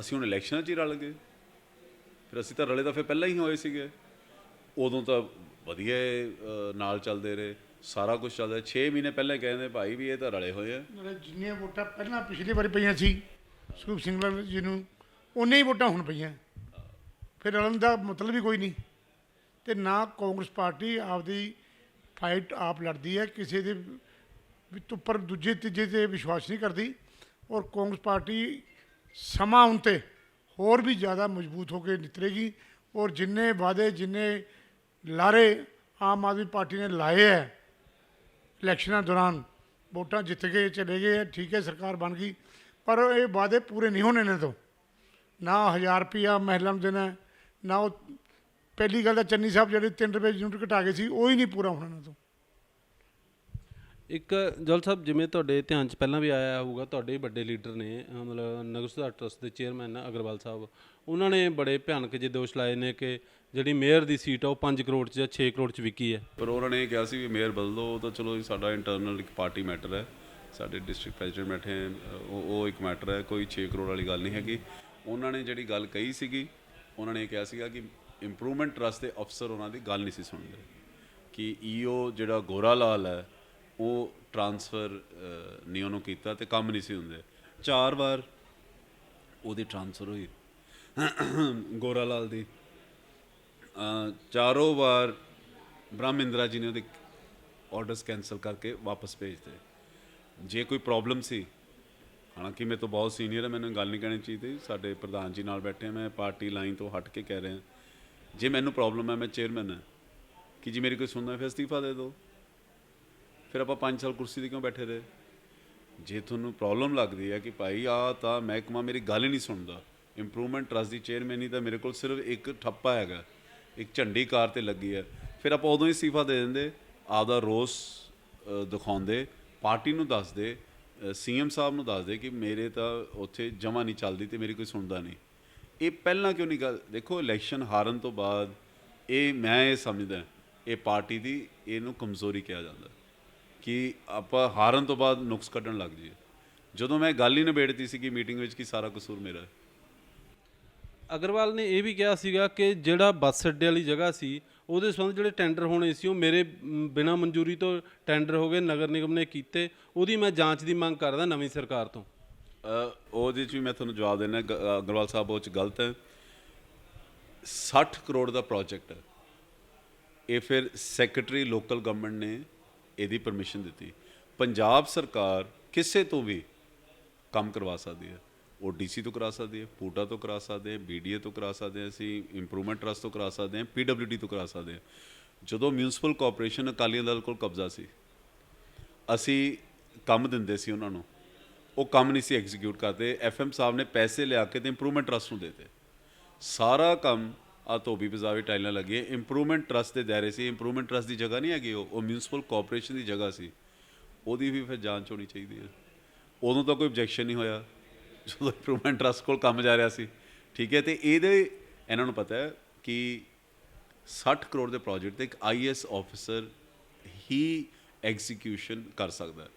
ਅਸੀਂ ਹੁਣ ਇਲੈਕਸ਼ਨਾਂ 'ਚ ਹੀ ਰਲ ਗਏ। ਫਿਰ ਅਸੀਂ ਤਾਂ ਰਲੇ ਤਾਂ ਫਿਰ ਪਹਿਲਾਂ ਹੀ ਹੋਏ ਸੀਗੇ, ਉਦੋਂ ਤਾਂ ਵਧੀਆ ਨਾਲ ਚੱਲਦੇ ਰਹੇ, ਸਾਰਾ ਕੁਝ ਚੱਲਦਾ। 6 ਮਹੀਨੇ ਪਹਿਲਾਂ ਕਹਿੰਦੇ ਭਾਈ ਵੀ ਇਹ ਤਾਂ ਰਲੇ ਹੋਏ ਆ। ਜਿੰਨੀਆਂ ਵੋਟਾਂ ਪਹਿਲਾਂ ਪਿਛਲੀ ਵਾਰੀ ਪਈਆਂ ਸੀ ਸਰੂਪ ਸਿੰਘਲਾ ਜੀ ਨੂੰ, ਉਨੀਆਂ ਹੀ ਵੋਟਾਂ ਹੁਣ ਪਈਆਂ, ਫਿਰ ਰਲਣ ਦਾ ਮਤਲਬ ਹੀ ਕੋਈ ਨਹੀਂ। ਅਤੇ ਨਾ ਕਾਂਗਰਸ ਪਾਰਟੀ ਆਪਦੀ ਫਾਈਟ ਆਪ ਲੜਦੀ ਹੈ, ਕਿਸੇ ਦੇ ਉੱਪਰ ਦੂਜੇ ਤੀਜੇ 'ਤੇ ਵਿਸ਼ਵਾਸ ਨਹੀਂ ਕਰਦੀ। ਔਰ ਕਾਂਗਰਸ ਪਾਰਟੀ ਸਮਾਂ ਆਉਣ 'ਤੇ ਹੋਰ ਵੀ ਜ਼ਿਆਦਾ ਮਜ਼ਬੂਤ ਹੋ ਕੇ ਨਿਤਰੇਗੀ। ਔਰ ਜਿੰਨੇ ਵਾਅਦੇ ਜਿੰਨੇ ਲਾਰੇ ਆਮ ਆਦਮੀ ਪਾਰਟੀ ਨੇ ਲਾਏ ਹੈ ਇਲੈਕਸ਼ਨਾਂ ਦੌਰਾਨ, ਵੋਟਾਂ ਜਿੱਤ ਕੇ ਚਲੇ ਗਏ ਹੈ, ਠੀਕ ਹੈ ਸਰਕਾਰ ਬਣ ਗਈ, ਪਰ ਇਹ ਵਾਅਦੇ ਪੂਰੇ ਨਹੀਂ ਹੋਣੇ ਨੇ। ਤੋਂ ਨਾ 1000 ਰੁਪਈਆ ਮਹਿਲਾ ਨੂੰ ਦੇਣਾ, ਨਾ ਉਹ ਪਹਿਲੀ ਗੱਲ ਤਾਂ ਚੰਨੀ ਸਾਹਿਬ ਜਿਹੜੇ 3 ਰੁਪਏ ਯੂਨਿਟ ਘਟਾ ਗਏ ਸੀ ਉਹ ਹੀ ਨਹੀਂ ਪੂਰਾ ਹੋਣਾ ਇਹਨਾਂ ਤੋਂ। ਇੱਕ ਜਲ ਸਾਹਿਬ, ਜਿਵੇਂ ਤੁਹਾਡੇ ਧਿਆਨ 'ਚ ਪਹਿਲਾਂ ਵੀ ਆਇਆ ਹੋਊਗਾ, ਤੁਹਾਡੇ ਹੀ ਵੱਡੇ ਲੀਡਰ ਨੇ ਮਤਲਬ ਨਗਰ ਸੁਧਾਰ ਟਰੱਸਟ ਦੇ ਚੇਅਰਮੈਨ ਅਗਰਵਾਲ ਸਾਹਿਬ, ਉਹਨਾਂ ਨੇ ਬੜੇ ਭਿਆਨਕ ਜਿਹੇ ਦੋਸ਼ ਲਾਏ ਨੇ ਕਿ ਜਿਹੜੀ ਮੇਅਰ ਦੀ ਸੀਟ ਆ ਉਹ 5 ਕਰੋੜ 'ਚ ਜਾਂ 6 ਕਰੋੜ 'ਚ ਵਿਕੀ ਹੈ। ਪਰ ਉਹਨਾਂ ਨੇ ਇਹ ਕਿਹਾ ਸੀ ਵੀ ਮੇਅਰ ਬਦਲ ਦਿਓ, ਉਹ ਤਾਂ ਚਲੋ ਸਾਡਾ ਇੰਟਰਨਲ ਇੱਕ ਪਾਰਟੀ ਮੈਟਰ ਹੈ, ਸਾਡੇ ਡਿਸਟ੍ਰਿਕਟ ਪ੍ਰੈਜ਼ੀਡੈਂਟ ਬੈਠੇ ਉਹ ਇੱਕ ਮੈਟਰ ਹੈ, ਕੋਈ 6 ਕਰੋੜ ਵਾਲੀ ਗੱਲ ਨਹੀਂ ਹੈਗੀ। ਉਹਨਾਂ ਨੇ ਜਿਹੜੀ ਗੱਲ ਕਹੀ ਸੀਗੀ, ਉਹਨਾਂ ਨੇ ਇਹ ਕਿਹਾ ਸੀਗਾ ਕਿ ਇੰਪਰੂਵਮੈਂਟ ਟਰੱਸਟ ਦੇ ਅਫਸਰ ਉਹਨਾਂ ਦੀ ਗੱਲ ਨਹੀਂ ਸੀ ਸੁਣਦੇ, ਕਿ ਈਓ ਜਿਹੜਾ ਗੋਰਾ ਲਾਲ ਹੈ ਉਹ ਟਰਾਂਸਫਰ ਨਹੀਂ ਉਹਨੂੰ ਕੀਤਾ ਤੇ ਕੰਮ ਨਹੀਂ ਸੀ ਹੁੰਦੇ। 4 ਵਾਰ ਉਹਦੀ ਟਰਾਂਸਫਰ ਹੋਈ ਗੋਰਾ ਲਾਲ ਦੀ, 4 ਵਾਰ ਬ੍ਰਹਮਿੰਦਰਾ ਜੀ ਨੇ ਉਹਦੇ ਆਰਡਰਸ ਕੈਂਸਲ ਕਰਕੇ ਵਾਪਸ ਭੇਜਦੇ। ਜੇ ਕੋਈ ਪ੍ਰੋਬਲਮ ਸੀ ਹਾਲਾਂਕਿ ਮੇਰੇ ਤੋਂ ਬਹੁਤ ਸੀਨੀਅਰ ਹੈ, ਮੈਨੂੰ ਗੱਲ ਨਹੀਂ ਕਹਿਣੀ ਚਾਹੀਦੀ। ਸਾਡੇ ਪ੍ਰਧਾਨ ਜੀ ਨਾਲ ਬੈਠੇ, ਮੈਂ ਪਾਰਟੀ ਲਾਈਨ ਤੋਂ ਹਟ ਕੇ ਕਹਿ ਰਿਹਾ, ਜੇ ਮੈਨੂੰ ਪ੍ਰੋਬਲਮ ਹੈ, ਮੈਂ ਚੇਅਰਮੈਨ ਹਾਂ, ਕਿ ਜੀ ਮੇਰੀ ਕੋਈ ਸੁਣਦਾ ਫਿਰ ਅਸਤੀਫਾ ਦੇ ਦਿਓ। ਫਿਰ ਆਪਾਂ 5 ਸਾਲ ਕੁਰਸੀ 'ਤੇ ਕਿਉਂ ਬੈਠੇ ਰਹੇ? ਜੇ ਤੁਹਾਨੂੰ ਪ੍ਰੋਬਲਮ ਲੱਗਦੀ ਹੈ ਕਿ ਭਾਈ ਆ ਤਾਂ ਮਹਿਕਮਾ ਮੇਰੀ ਗੱਲ ਹੀ ਨਹੀਂ ਸੁਣਦਾ, ਇੰਪਰੂਵਮੈਂਟ ਟਰਸਟ ਦੀ ਚੇਅਰਮੈਨੀ ਤਾਂ ਮੇਰੇ ਕੋਲ ਸਿਰਫ ਇੱਕ ਠੱਪਾ ਹੈਗਾ, ਇੱਕ ਝੰਡੀ ਕਾਰ 'ਤੇ ਲੱਗੀ ਹੈ, ਫਿਰ ਆਪਾਂ ਉਦੋਂ ਹੀ ਅਸਤੀਫਾ ਦੇ ਦਿੰਦੇ, ਆਪਦਾ ਰੋਸ ਦਿਖਾਉਂਦੇ, ਪਾਰਟੀ ਨੂੰ ਦੱਸਦੇ, CM ਸਾਹਿਬ ਨੂੰ ਦੱਸਦੇ ਕਿ ਮੇਰੇ ਤਾਂ ਉੱਥੇ ਜਮ੍ਹਾਂ ਨਹੀਂ ਚੱਲਦੀ ਅਤੇ ਮੇਰੀ ਕੋਈ ਸੁਣਦਾ ਨਹੀਂ। ਇਹ ਪਹਿਲਾਂ ਕਿਉਂ ਨਹੀਂ ਗੱਲ? ਦੇਖੋ, ਇਲੈਕਸ਼ਨ ਹਾਰਨ ਤੋਂ ਬਾਅਦ ਮੈਂ ਇਹ ਸਮਝਦਾ ਇਹ ਪਾਰਟੀ ਦੀ ਇਹਨੂੰ ਕਮਜ਼ੋਰੀ ਕਿਹਾ ਜਾਂਦਾ ਕਿ ਆਪਾਂ ਹਾਰਨ ਤੋਂ ਬਾਅਦ ਨੁਕਸ ਕੱਢਣ ਲੱਗ ਜਾਈਏ। ਜਦੋਂ ਮੈਂ ਗੱਲ ਹੀ ਨਿਬੇੜਤੀ ਸੀ ਕਿ ਮੀਟਿੰਗ ਵਿੱਚ ਕਿ ਸਾਰਾ ਕਸੂਰ ਮੇਰਾ ਹੈ। ਅਗਰਵਾਲ ਨੇ ਇਹ ਵੀ ਕਿਹਾ ਸੀਗਾ ਕਿ ਜਿਹੜਾ ਬੱਸ ਅੱਡੇ ਵਾਲੀ ਜਗ੍ਹਾ ਸੀ ਉਹਦੇ ਸੰਬੰਧ ਜਿਹੜੇ ਟੈਂਡਰ ਹੋਣੇ ਸੀ ਉਹ ਮੇਰੇ ਬਿਨਾਂ ਮਨਜ਼ੂਰੀ ਤੋਂ ਟੈਂਡਰ ਹੋ ਗਏ, ਨਗਰ ਨਿਗਮ ਨੇ ਕੀਤੇ, ਉਹਦੀ ਮੈਂ ਜਾਂਚ ਦੀ ਮੰਗ ਕਰਦਾ ਨਵੀਂ ਸਰਕਾਰ ਤੋਂ। ਉਹਦੇ 'ਚ ਵੀ ਮੈਂ ਤੁਹਾਨੂੰ ਜਵਾਬ ਦੇਣਾ, ਅਗਰਵਾਲ ਸਾਹਿਬ ਉਹ 'ਚ ਗਲਤ ਹੈ। 60 ਕਰੋੜ ਦਾ ਪ੍ਰੋਜੈਕਟ ਹੈ ਇਹ, ਫਿਰ ਸੈਕਟਰੀ ਲੋਕਲ ਗਵਰਨਮੈਂਟ ਨੇ ਇਹਦੀ ਪਰਮਿਸ਼ਨ ਦਿੱਤੀ। ਪੰਜਾਬ ਸਰਕਾਰ ਕਿਸੇ ਤੋਂ ਵੀ ਕੰਮ ਕਰਵਾ ਸਕਦੀ ਹੈ, ਉਹ DC ਤੋਂ ਕਰਾ ਸਕਦੀ ਹੈ, ਪੂਟਾ ਤੋਂ ਕਰਾ ਸਕਦੇ ਹਾਂ, BDA ਤੋਂ ਕਰਾ ਸਕਦੇ ਹਾਂ, ਅਸੀਂ ਇੰਪਰੂਵਮੈਂਟ ਟਰਸਟ ਤੋਂ ਕਰਾ ਸਕਦੇ ਹਾਂ, PWD ਤੋਂ ਕਰਾ ਸਕਦੇ ਹਾਂ। ਜਦੋਂ ਮਿਊਨਿਸਪਲ ਕਾਰਪੋਰੇਸ਼ਨ ਅਕਾਲੀ ਦਲ ਕੋਲ ਕਬਜ਼ਾ ਸੀ, ਅਸੀਂ ਕੰਮ ਦਿੰਦੇ ਸੀ ਉਹਨਾਂ ਨੂੰ, ਉਹ ਕੰਮ ਨਹੀਂ ਸੀ ਐਗਜ਼ੀਕਿਊਟ ਕਰਦੇ। FM ਸਾਹਿਬ ਨੇ ਪੈਸੇ ਲਿਆ ਕੇ ਤੇ ਇੰਪਰੂਵਮੈਂਟ ਟਰਸਟ ਨੂੰ ਦੇ ਦਿੱਤੇ। ਸਾਰਾ ਕੰਮ ਆ ਧੋਬੀ ਪਜ਼ਾਵੀ ਟਾਈਲਾਂ ਲੱਗੀਆਂ ਇੰਪਰੂਵਮੈਂਟ ਟਰਸਟ ਦੇ ਦਾਇਰੇ ਸੀ। ਇੰਪਰੂਵਮੈਂਟ ਟਰਸਟ ਦੀ ਜਗ੍ਹਾ ਨਹੀਂ ਹੈਗੀ, ਉਹ ਮਿਊਨਿਸਪਲ ਕਾਰਪੋਰੇਸ਼ਨ ਦੀ ਜਗ੍ਹਾ ਸੀ। ਉਹਦੀ ਵੀ ਫਿਰ ਜਾਂਚ ਹੋਣੀ ਚਾਹੀਦੀ ਹੈ। ਉਦੋਂ ਤਾਂ ਕੋਈ ਓਬਜੈਕਸ਼ਨ ਨਹੀਂ ਹੋਇਆ ਜਦੋਂ ਇੰਪਰੂਵਮੈਂਟ ਟਰਸਟ ਕੋਲ ਕੰਮ ਜਾ ਰਿਹਾ ਸੀ, ਠੀਕ ਹੈ। ਅਤੇ ਇਹਨਾਂ ਨੂੰ ਪਤਾ ਹੈ ਕਿ 60 ਕਰੋੜ ਦੇ ਪ੍ਰੋਜੈਕਟ 'ਤੇ ਇੱਕ IAS ਆਫਿਸਰ ਹੀ ਐਗਜ਼ੀਕਿਊਸ਼ਨ ਕਰ ਸਕਦਾ।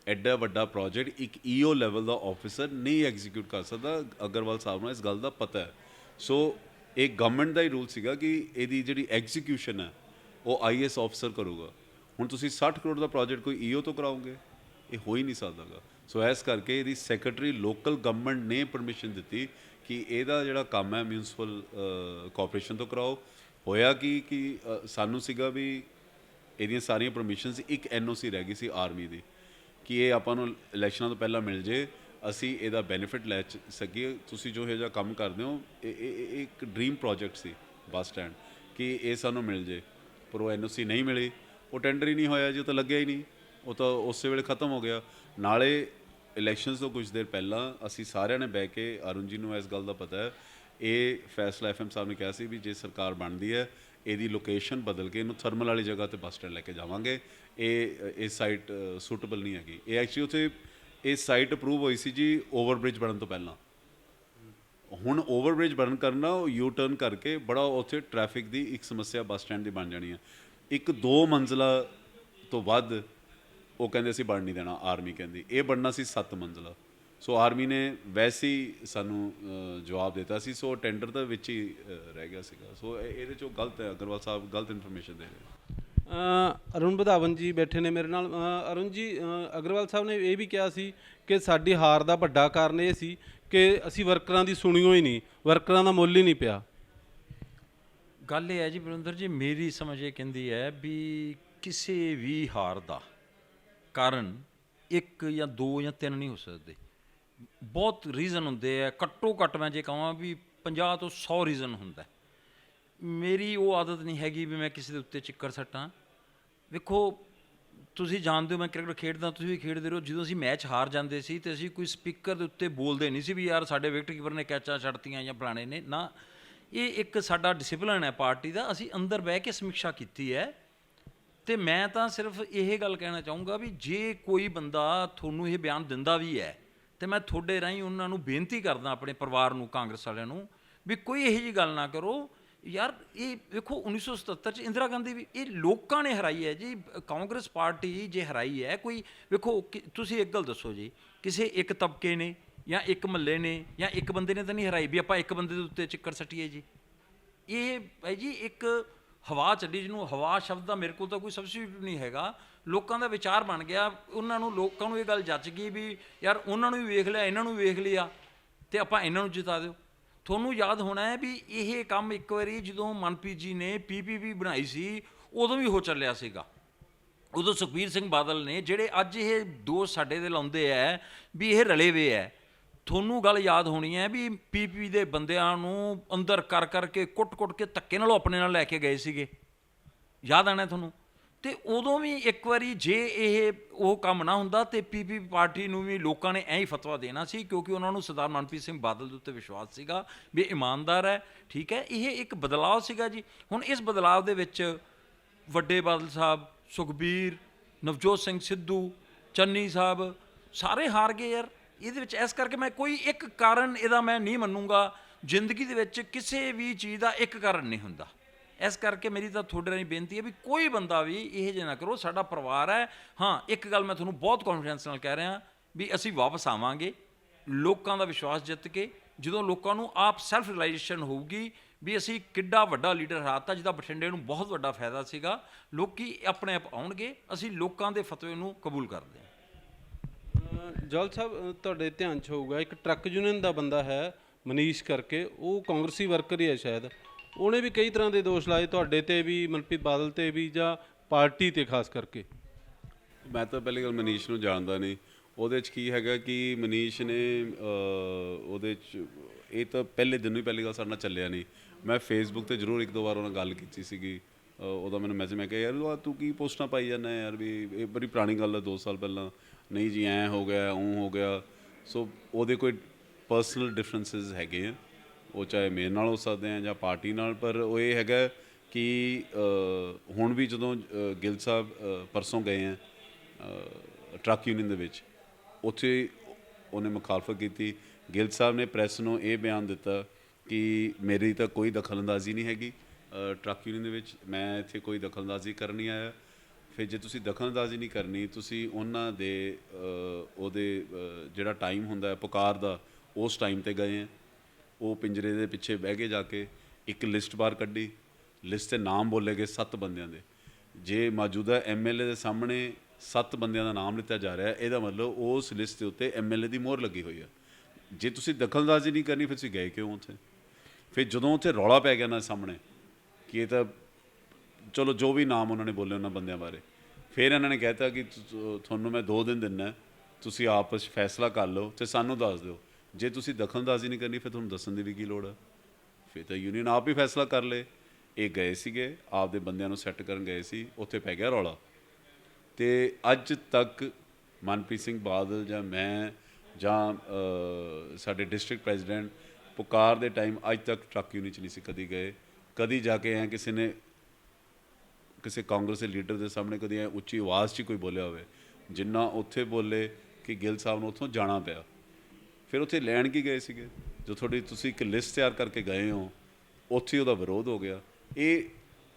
ਐਡਾ ਵੱਡਾ ਪ੍ਰੋਜੈਕਟ ਇੱਕ EO ਲੈਵਲ ਦਾ ਆਫਿਸਰ ਨਹੀਂ ਐਗਜ਼ੀਕਿਊਟ ਕਰ ਸਕਦਾ। ਅਗਰਵਾਲ ਸਾਹਿਬ ਨੂੰ ਇਸ ਗੱਲ ਦਾ ਪਤਾ ਹੈ। ਸੋ ਇਹ ਗਵਰਨਮੈਂਟ ਦਾ ਹੀ ਰੂਲ ਸੀਗਾ ਕਿ ਇਹਦੀ ਜਿਹੜੀ ਐਗਜ਼ੀਕਿਊਸ਼ਨ ਹੈ ਉਹ IAS ਆਫਿਸਰ ਕਰੂਗਾ। ਹੁਣ ਤੁਸੀਂ 60 ਕਰੋੜ ਦਾ ਪ੍ਰੋਜੈਕਟ ਕੋਈ EO ਤੋਂ ਕਰਾਓਗੇ, ਇਹ ਹੋ ਹੀ ਨਹੀਂ ਸਕਦਾ ਗਾ। ਸੋ ਇਸ ਕਰਕੇ ਇਹਦੀ ਸੈਕਟਰੀ ਲੋਕਲ ਗਵਰਨਮੈਂਟ ਨੇ ਪਰਮਿਸ਼ਨ ਦਿੱਤੀ ਕਿ ਇਹਦਾ ਜਿਹੜਾ ਕੰਮ ਹੈ ਮਿਊਨਿਸਪਲ ਕਾਰਪੋਰੇਸ਼ਨ ਤੋਂ ਕਰਾਓ। ਹੋਇਆ ਕਿ ਸਾਨੂੰ ਸੀਗਾ ਵੀ ਇਹਦੀਆਂ ਸਾਰੀਆਂ ਪਰਮਿਸ਼ਨਸ, ਇੱਕ NOC ਰਹਿ ਗਈ ਸੀ ਆਰਮੀ ਦੀ ਕਿ ਇਹ ਆਪਾਂ ਨੂੰ ਇਲੈਕਸ਼ਨਾਂ ਤੋਂ ਪਹਿਲਾਂ ਮਿਲ ਜੇ, ਅਸੀਂ ਇਹਦਾ ਬੈਨੀਫਿਟ ਲੈ ਸਕੀਏ। ਤੁਸੀਂ ਜੋ ਇਹ ਜਿਹਾ ਕੰਮ ਕਰਦੇ ਹੋ, ਇਹ ਇੱਕ ਡ੍ਰੀਮ ਪ੍ਰੋਜੈਕਟ ਸੀ ਬੱਸ ਸਟੈਂਡ, ਕਿ ਇਹ ਸਾਨੂੰ ਮਿਲ ਜੇ, ਪਰ ਉਹ NOC ਨਹੀਂ ਮਿਲੀ, ਉਹ ਟੈਂਡਰ ਹੀ ਨਹੀਂ ਹੋਇਆ ਜੀ, ਉਹ ਤਾਂ ਲੱਗਿਆ ਹੀ ਨਹੀਂ, ਉਹ ਤਾਂ ਉਸੇ ਵੇਲੇ ਖਤਮ ਹੋ ਗਿਆ। ਨਾਲੇ ਇਲੈਕਸ਼ਨਸ ਤੋਂ ਕੁਝ ਦੇਰ ਪਹਿਲਾਂ ਅਸੀਂ ਸਾਰਿਆਂ ਨੇ ਬਹਿ ਕੇ, ਅਰੁਣ ਜੀ ਨੂੰ ਇਸ ਗੱਲ ਦਾ ਪਤਾ ਹੈ, ਇਹ ਫੈਸਲਾ FM ਸਾਹਿਬ ਨੇ ਕਿਹਾ ਸੀ ਵੀ ਜੇ ਸਰਕਾਰ ਬਣਦੀ ਹੈ ਇਹਦੀ ਲੋਕੇਸ਼ਨ ਬਦਲ ਕੇ ਇਹਨੂੰ ਥਰਮਲ ਵਾਲੀ ਜਗ੍ਹਾ 'ਤੇ ਬੱਸ ਸਟੈਂਡ ਲੈ ਕੇ ਜਾਵਾਂਗੇ। ਇਹ ਸਾਈਟ ਸੂਟੇਬਲ ਨਹੀਂ ਹੈਗੀ। ਇਹ ਐਕਚੁਅਲੀ ਉੱਥੇ ਇਹ ਸਾਈਟ ਅਪਰੂਵ ਹੋਈ ਸੀ ਜੀ ਓਵਰਬ੍ਰਿਜ ਬਣਨ ਤੋਂ ਪਹਿਲਾਂ। ਹੁਣ ਓਵਰਬ੍ਰਿਜ ਬਰਨ ਕਰਨਾ, ਉਹ ਯੂ ਟਰਨ ਕਰਕੇ ਬੜਾ ਉੱਥੇ ਟ੍ਰੈਫਿਕ ਦੀ ਇੱਕ ਸਮੱਸਿਆ ਬੱਸ ਸਟੈਂਡ ਦੀ ਬਣ ਜਾਣੀ ਹੈ। ਇੱਕ 2 ਮੰਜ਼ਲਾ ਤੋਂ ਵੱਧ ਉਹ ਕਹਿੰਦੇ ਅਸੀਂ ਬਣ ਨਹੀਂ ਦੇਣਾ, ਆਰਮੀ ਕਹਿੰਦੀ। ਇਹ ਬਣਨਾ ਸੀ 7 ਮੰਜ਼ਲਾ। ਸੋ ਆਰਮੀ ਨੇ ਵੈਸੇ ਹੀ ਸਾਨੂੰ ਜਵਾਬ ਦਿੱਤਾ ਸੀ। ਸੋ ਟੈਂਡਰ ਤਾਂ ਵਿੱਚ ਹੀ ਰਹਿ ਗਿਆ ਸੀਗਾ। ਸੋ ਇਹਦੇ 'ਚੋਂ ਗਲਤ ਹੈ, ਅਗਰਵਾਲ ਸਾਹਿਬ ਗਲਤ ਇਨਫੋਰਮੇਸ਼ਨ ਦੇ ਰਹੇ। ਅਰੁਣ ਵਧਾਵਨ ਜੀ ਬੈਠੇ ਨੇ ਮੇਰੇ ਨਾਲ। ਅਰੁਣ ਜੀ, ਅਗਰਵਾਲ ਸਾਹਿਬ ਨੇ ਇਹ ਵੀ ਕਿਹਾ ਸੀ ਕਿ ਸਾਡੀ ਹਾਰ ਦਾ ਵੱਡਾ ਕਾਰਨ ਇਹ ਸੀ ਕਿ ਅਸੀਂ ਵਰਕਰਾਂ ਦੀ ਸੁਣੀਓ ਹੀ ਨਹੀਂ, ਵਰਕਰਾਂ ਦਾ ਮੁੱਲ ਹੀ ਨਹੀਂ ਪਿਆ। ਗੱਲ ਇਹ ਹੈ ਜੀ ਬਲਵਿੰਦਰ ਜੀ, ਮੇਰੀ ਸਮਝ ਇਹ ਕਹਿੰਦੀ ਹੈ ਵੀ ਕਿਸੇ ਵੀ ਹਾਰ ਦਾ ਕਾਰਨ 1 ਜਾਂ 2 ਜਾਂ 3 ਨਹੀਂ ਹੋ ਸਕਦੇ, ਬਹੁਤ ਰੀਜ਼ਨ ਹੁੰਦੇ ਆ। ਘੱਟੋ ਘੱਟ ਮੈਂ ਜੇ ਕਹਾਂ ਵੀ 50 ਤੋਂ 100 ਰੀਜ਼ਨ ਹੁੰਦਾ। ਮੇਰੀ ਉਹ ਆਦਤ ਨਹੀਂ ਹੈਗੀ ਵੀ ਮੈਂ ਕਿਸੇ ਦੇ ਉੱਤੇ ਚਿੱਕਰ ਸੱਟਾਂ। ਵੇਖੋ, ਤੁਸੀਂ ਜਾਣਦੇ ਹੋ ਮੈਂ ਕ੍ਰਿਕਟ ਖੇਡਦਾ, ਤੁਸੀਂ ਵੀ ਖੇਡਦੇ ਰਹੋ। ਜਦੋਂ ਅਸੀਂ ਮੈਚ ਹਾਰ ਜਾਂਦੇ ਸੀ ਤੇ ਅਸੀਂ ਕੋਈ ਸਪੀਕਰ ਦੇ ਉੱਤੇ ਬੋਲਦੇ ਨਹੀਂ ਸੀ ਵੀ ਯਾਰ ਸਾਡੇ ਵਿਕਟ ਕੀਪਰ ਨੇ ਕੈਚਾਂ ਛੱਡਤੀਆਂ ਜਾਂ ਫਲਾਣੇ ਨੇ, ਨਾ। ਇਹ ਇੱਕ ਸਾਡਾ ਡਿਸਿਪਲਿਨ ਹੈ ਪਾਰਟੀ ਦਾ। ਅਸੀਂ ਅੰਦਰ ਬਹਿ ਕੇ ਸਮੀਖਿਆ ਕੀਤੀ ਹੈ। ਅਤੇ ਮੈਂ ਤਾਂ ਸਿਰਫ ਇਹ ਗੱਲ ਕਹਿਣਾ ਚਾਹੂੰਗਾ ਵੀ ਜੇ ਕੋਈ ਬੰਦਾ ਤੁਹਾਨੂੰ ਇਹ ਬਿਆਨ ਦਿੰਦਾ ਵੀ ਹੈ ਅਤੇ ਮੈਂ ਤੁਹਾਡੇ ਰਾਹੀਂ ਉਹਨਾਂ ਨੂੰ ਬੇਨਤੀ ਕਰਦਾ, ਆਪਣੇ ਪਰਿਵਾਰ ਨੂੰ, ਕਾਂਗਰਸ ਵਾਲਿਆਂ ਨੂੰ, ਵੀ ਕੋਈ ਇਹੋ ਜਿਹੀ ਗੱਲ ਨਾ ਕਰੋ। ਯਾਰ ਇਹ ਵੇਖੋ 1977 'ਚ ਇੰਦਰਾ ਗਾਂਧੀ ਵੀ ਇਹ ਲੋਕਾਂ ਨੇ ਹਰਾਈ ਹੈ ਜੀ। ਕਾਂਗਰਸ ਪਾਰਟੀ ਜੇ ਹਰਾਈ ਹੈ, ਕੋਈ ਵੇਖੋ ਤੁਸੀਂ ਇੱਕ ਗੱਲ ਦੱਸੋ ਜੀ, ਕਿਸੇ ਇੱਕ ਤਬਕੇ ਨੇ ਜਾਂ ਇੱਕ ਮਹੱਲੇ ਨੇ ਜਾਂ ਇੱਕ ਬੰਦੇ ਨੇ ਤਾਂ ਨਹੀਂ ਹਰਾਈ ਵੀ ਆਪਾਂ ਇੱਕ ਬੰਦੇ ਦੇ ਉੱਤੇ ਚਿੱਕਰ ਸੱਟੀਏ ਜੀ। ਇਹ ਹੈ ਜੀ ਇੱਕ ਹਵਾ ਚੱਲੀ, ਜਿਹਨੂੰ ਹਵਾ ਸ਼ਬਦ ਦਾ ਮੇਰੇ ਕੋਲ ਤਾਂ ਕੋਈ ਸਬਸਟੀਟਿਊਟ ਨਹੀਂ ਹੈਗਾ। ਲੋਕਾਂ ਦਾ ਵਿਚਾਰ ਬਣ ਗਿਆ, ਉਹਨਾਂ ਨੂੰ, ਲੋਕਾਂ ਨੂੰ ਇਹ ਗੱਲ ਜੱਚ ਗਈ ਵੀ ਯਾਰ ਉਹਨਾਂ ਨੂੰ ਵੀ ਵੇਖ ਲਿਆ, ਇਹਨਾਂ ਨੂੰ ਵੀ ਵੇਖ ਲਿਆ ਅਤੇ ਆਪਾਂ ਇਹਨਾਂ ਨੂੰ ਜਿਤਾ ਦਿਓ। ਤੁਹਾਨੂੰ ਯਾਦ ਹੋਣਾ ਹੈ ਵੀ ਇਹ ਕੰਮ ਇੱਕ ਵਾਰੀ ਜਦੋਂ ਮਨਪ੍ਰੀਤ ਜੀ ਨੇ PPP ਬਣਾਈ ਸੀ, ਉਦੋਂ ਵੀ ਹੋ ਚੱਲਿਆ ਸੀਗਾ। ਉਦੋਂ ਸੁਖਬੀਰ ਸਿੰਘ ਬਾਦਲ ਨੇ, ਜਿਹੜੇ ਅੱਜ ਇਹ ਦੋਸ਼ ਸਾਡੇ ਦੇ ਲਾਉਂਦੇ ਹੈ ਵੀ ਇਹ ਰਲੇ ਵੇ ਹੈ। ਤੁਹਾਨੂੰ ਗੱਲ ਯਾਦ ਹੋਣੀ ਹੈ ਵੀ ਪੀਪੀ ਦੇ ਬੰਦਿਆਂ ਨੂੰ ਅੰਦਰ ਕਰ ਕਰਕੇ ਕੁੱਟ-ਕੁੱਟ ਕੇ ਧੱਕੇ ਨਾਲ ਆਪਣੇ ਨਾਲ ਲੈ ਕੇ ਗਏ ਸੀਗੇ, ਯਾਦ ਆਣਾ ਤੁਹਾਨੂੰ। ਤੇ ਉਦੋਂ ਵੀ ਇੱਕ ਵਾਰੀ ਜੇ ਇਹ ਉਹ ਕੰਮ ਨਾ ਹੁੰਦਾ ਤੇ ਪੀਪੀ ਪਾਰਟੀ ਨੂੰ ਵੀ ਲੋਕਾਂ ਨੇ ਐਂ ਹੀ ਫਤਵਾ ਦੇਣਾ ਸੀ, ਕਿਉਂਕਿ ਉਹਨਾਂ ਨੂੰ ਸਰਦਾਰ ਮਨਪ੍ਰੀਤ ਸਿੰਘ ਬਾਦਲ ਦੇ ਉੱਤੇ ਵਿਸ਼ਵਾਸ ਸੀਗਾ ਵੀ ਇਮਾਨਦਾਰ ਹੈ, ਠੀਕ ਹੈ। ਇਹ ਇੱਕ ਬਦਲਾਅ ਸੀਗਾ ਜੀ। ਹੁਣ ਇਸ ਬਦਲਾਅ ਦੇ ਵਿੱਚ ਵੱਡੇ ਬਾਦਲ ਸਾਹਿਬ, ਸੁਖਬੀਰ, ਨਵਜੋਤ ਸਿੰਘ ਸਿੱਧੂ, ਚੰਨੀ ਸਾਹਿਬ ਸਾਰੇ ਹਾਰ ਗਏ ਯਾਰ। ਇਹਦੇ ਵਿੱਚ ਇਸ ਕਰਕੇ ਮੈਂ ਕੋਈ ਇੱਕ ਕਾਰਨ ਇਹਦਾ ਮੈਂ ਨਹੀਂ ਮੰਨੂਗਾ। ਜ਼ਿੰਦਗੀ ਦੇ ਵਿੱਚ ਕਿਸੇ ਵੀ ਚੀਜ਼ ਦਾ ਇੱਕ ਕਾਰਨ ਨਹੀਂ ਹੁੰਦਾ। ਇਸ ਕਰਕੇ ਮੇਰੀ ਤਾਂ ਤੁਹਾਡੇ ਰਾਹੀਂ ਬੇਨਤੀ ਹੈ ਵੀ ਕੋਈ ਬੰਦਾ ਵੀ ਇਹ ਜਿਹਾ ਨਾ ਕਰੋ। ਸਾਡਾ ਪਰਿਵਾਰ ਹੈ। ਹਾਂ, ਇੱਕ ਗੱਲ ਮੈਂ ਤੁਹਾਨੂੰ ਬਹੁਤ ਕੌਨਫੀਡੈਂਸ ਨਾਲ ਕਹਿ ਰਿਹਾ ਵੀ ਅਸੀਂ ਵਾਪਸ ਆਵਾਂਗੇ ਲੋਕਾਂ ਦਾ ਵਿਸ਼ਵਾਸ ਜਿੱਤ ਕੇ, ਜਦੋਂ ਲੋਕਾਂ ਨੂੰ ਆਪ ਸੈਲਫ ਰਿਅਲਾਈਜੇਸ਼ਨ ਹੋਊਗੀ ਵੀ ਅਸੀਂ ਕਿੱਡਾ ਵੱਡਾ ਲੀਡਰ ਹਰਾਤਾ, ਜਿਹਦਾ ਬਠਿੰਡੇ ਨੂੰ ਬਹੁਤ ਵੱਡਾ ਫਾਇਦਾ ਸੀਗਾ। ਲੋਕੀ ਆਪਣੇ ਆਪ ਆਉਣਗੇ। ਅਸੀਂ ਲੋਕਾਂ ਦੇ ਫਤਵੇ ਨੂੰ ਕਬੂਲ ਕਰਦੇ ਹਾਂ। ਜਲ ਸਾਹਿਬ, ਤੁਹਾਡੇ ਧਿਆਨ 'ਚ ਹੋਊਗਾ ਇੱਕ ਟਰੱਕ ਯੂਨੀਅਨ ਦਾ ਬੰਦਾ ਹੈ ਮਨੀਸ਼ ਕਰਕੇ, ਉਹ ਕਾਂਗਰਸੀ ਵਰਕਰ ਹੀ ਹੈ ਸ਼ਾਇਦ। ਉਹਨੇ ਵੀ ਕਈ ਤਰ੍ਹਾਂ ਦੇ ਦੋਸ਼ ਲਾਏ ਤੁਹਾਡੇ ਤੇ ਵੀ, ਮਨਪ੍ਰੀਤ ਬਾਦਲ ਤੇ ਵੀ, ਜਾਂ ਪਾਰਟੀ ਤੇ ਖਾਸ ਕਰਕੇ। ਮੈਂ ਤਾਂ ਪਹਿਲੀ ਗੱਲ ਮਨੀਸ਼ ਨੂੰ ਜਾਣਦਾ ਨਹੀਂ। ਉਹਦੇ 'ਚ ਕੀ ਹੈਗਾ ਕਿ ਮਨੀਸ਼ ਨੇ ਉਹਦੇ 'ਚ ਇਹ ਤਾਂ ਪਹਿਲੇ ਦਿਨ ਹੀ ਪਹਿਲੀ ਗੱਲ ਸਾਡੇ ਨਾਲ ਚੱਲਿਆ ਨਹੀਂ। ਮੈਂ ਫੇਸਬੁੱਕ ਤੇ ਜ਼ਰੂਰ ਇੱਕ ਦੋ ਵਾਰ ਉਹਨਾਂ ਨਾਲ ਗੱਲ ਕੀਤੀ ਸੀਗੀ। ਉਹਦਾ ਮੈਨੂੰ ਮੈਸੇਜ, ਮੈਂ ਕਿਹਾ ਯਾਰ ਤੂੰ ਕੀ ਪੋਸਟਾਂ ਪਾਈ ਜਾਂਦਾ ਯਾਰ, ਵੀ ਇਹ ਬੜੀ ਪੁਰਾਣੀ ਗੱਲ ਹੈ 2 ਸਾਲ ਪਹਿਲਾਂ। ਨਹੀਂ ਜੀ ਐਂ ਹੋ ਗਿਆ, ਉਹ ਹੋ ਗਿਆ। ਸੋ ਉਹਦੇ ਕੋਈ ਪਰਸਨਲ ਡਿਫਰੈਂਸਿਸ ਹੈਗੇ ਆ, ਉਹ ਚਾਹੇ ਮੇਰੇ ਨਾਲ ਹੋ ਸਕਦੇ ਆ ਜਾਂ ਪਾਰਟੀ ਨਾਲ। ਪਰ ਉਹ ਇਹ ਹੈਗਾ ਕਿ ਹੁਣ ਵੀ ਜਦੋਂ ਗਿੱਲ ਸਾਹਿਬ ਪਰਸੋਂ ਗਏ ਆ ਟਰੱਕ ਯੂਨੀਅਨ ਦੇ ਵਿੱਚ, ਉੱਥੇ ਉਹਨੇ ਮੁਖਾਲਫਤ ਕੀਤੀ। ਗਿੱਲ ਸਾਹਿਬ ਨੇ ਪ੍ਰੈਸ ਨੂੰ ਇਹ ਬਿਆਨ ਦਿੱਤਾ ਕਿ ਮੇਰੀ ਤਾਂ ਕੋਈ ਦਖਲਅੰਦਾਜ਼ੀ ਨਹੀਂ ਹੈਗੀ ਟਰੱਕ ਯੂਨੀਅਨ ਦੇ ਵਿੱਚ, ਮੈਂ ਇੱਥੇ ਕੋਈ ਦਖਲਅੰਦਾਜ਼ੀ ਕਰਨ ਨਹੀਂ ਆਇਆ। ਫਿਰ ਜੇ ਤੁਸੀਂ ਦਖਲਅੰਦਾਜ਼ੀ ਨਹੀਂ ਕਰਨੀ, ਤੁਸੀਂ ਉਹਨਾਂ ਦੇ ਉਹਦੇ ਜਿਹੜਾ ਟਾਈਮ ਹੁੰਦਾ ਪੁਕਾਰ ਦਾ, ਉਸ ਟਾਈਮ 'ਤੇ ਗਏ ਆ। ਉਹ ਪਿੰਜਰੇ ਦੇ ਪਿੱਛੇ ਬਹਿ ਕੇ ਜਾ ਕੇ ਇੱਕ ਲਿਸਟ ਬਾਹਰ ਕੱਢੀ। ਲਿਸਟ 'ਤੇ ਨਾਮ ਬੋਲੇ ਗਏ 7 ਬੰਦਿਆਂ ਦੇ। ਜੇ ਮੌਜੂਦਾ ਐਮਐਲਏ ਦੇ ਸਾਹਮਣੇ 7 ਬੰਦਿਆਂ ਦਾ ਨਾਮ ਲਿੱਤਾ ਜਾ ਰਿਹਾ, ਇਹਦਾ ਮਤਲਬ ਉਸ ਲਿਸਟ ਦੇ ਉੱਤੇ ਐਮਐਲਏ ਦੀ ਮੋਹਰ ਲੱਗੀ ਹੋਈ ਆ। ਜੇ ਤੁਸੀਂ ਦਖਲਅੰਦਾਜ਼ੀ ਨਹੀਂ ਕਰਨੀ, ਫਿਰ ਤੁਸੀਂ ਗਏ ਕਿਉਂ ਉੱਥੇ? ਫਿਰ ਜਦੋਂ ਉੱਥੇ ਰੌਲਾ ਪੈ ਗਿਆ ਨਾ ਸਾਹਮਣੇ ਕਿ ਇਹ ਤਾਂ ਚਲੋ ਜੋ ਵੀ ਨਾਮ ਉਹਨਾਂ ਨੇ ਬੋਲੇ ਉਹਨਾਂ ਬੰਦਿਆਂ ਬਾਰੇ, ਫਿਰ ਇਹਨਾਂ ਨੇ ਕਹਿਤਾ ਕਿ ਤੁਹਾਨੂੰ ਮੈਂ 2 ਦਿਨ ਦਿੰਦਾ, ਤੁਸੀਂ ਆਪਸ 'ਚ ਫੈਸਲਾ ਕਰ ਲਓ ਅਤੇ ਸਾਨੂੰ ਦੱਸ ਦਿਓ। ਜੇ ਤੁਸੀਂ ਦਖਲਅੰਦਾਜ਼ੀ ਨਹੀਂ ਕਰਨੀ, ਫਿਰ ਤੁਹਾਨੂੰ ਦੱਸਣ ਦੀ ਵੀ ਕੀ ਲੋੜ ਆ? ਫਿਰ ਤਾਂ ਯੂਨੀਅਨ ਆਪ ਹੀ ਫੈਸਲਾ ਕਰ ਲਏ। ਇਹ ਗਏ ਸੀਗੇ, ਆਪਦੇ ਬੰਦਿਆਂ ਨੂੰ ਸੈੱਟ ਕਰਨ ਗਏ ਸੀ, ਉੱਥੇ ਪੈ ਗਿਆ ਰੌਲਾ। ਅਤੇ ਅੱਜ ਤੱਕ ਮਨਪ੍ਰੀਤ ਸਿੰਘ ਬਾਦਲ ਜਾਂ ਮੈਂ ਜਾਂ ਸਾਡੇ ਡਿਸਟ੍ਰਿਕਟ ਪ੍ਰੈਜ਼ੀਡੈਂਟ ਪੁਕਾਰ ਦੇ ਟਾਈਮ ਅੱਜ ਤੱਕ ਟਰੱਕ ਯੂਨੀਅਨ 'ਚ ਨਹੀਂ ਸੀ ਕਦੀ ਗਏ। ਕਦੀ ਜਾ ਕੇ ਐਂ ਕਿਸੇ ਨੇ ਕਿਸੇ ਕਾਂਗਰਸ ਦੇ ਲੀਡਰ ਦੇ ਸਾਹਮਣੇ ਕਦੀ ਐਂ ਉੱਚੀ ਆਵਾਜ਼ 'ਚ ਕੋਈ ਬੋਲਿਆ ਹੋਵੇ ਜਿੰਨਾ ਉੱਥੇ ਬੋਲੇ ਕਿ ਗਿੱਲ ਸਾਹਿਬ ਨੂੰ ਉੱਥੋਂ ਜਾਣਾ ਪਿਆ। ਫਿਰ ਉੱਥੇ ਲੈਣ ਕੀ ਗਏ ਸੀਗੇ? ਜੋ ਤੁਸੀਂ ਇੱਕ ਲਿਸਟ ਤਿਆਰ ਕਰਕੇ ਗਏ ਹੋ, ਉੱਥੇ ਉਹਦਾ ਵਿਰੋਧ ਹੋ ਗਿਆ। ਇਹ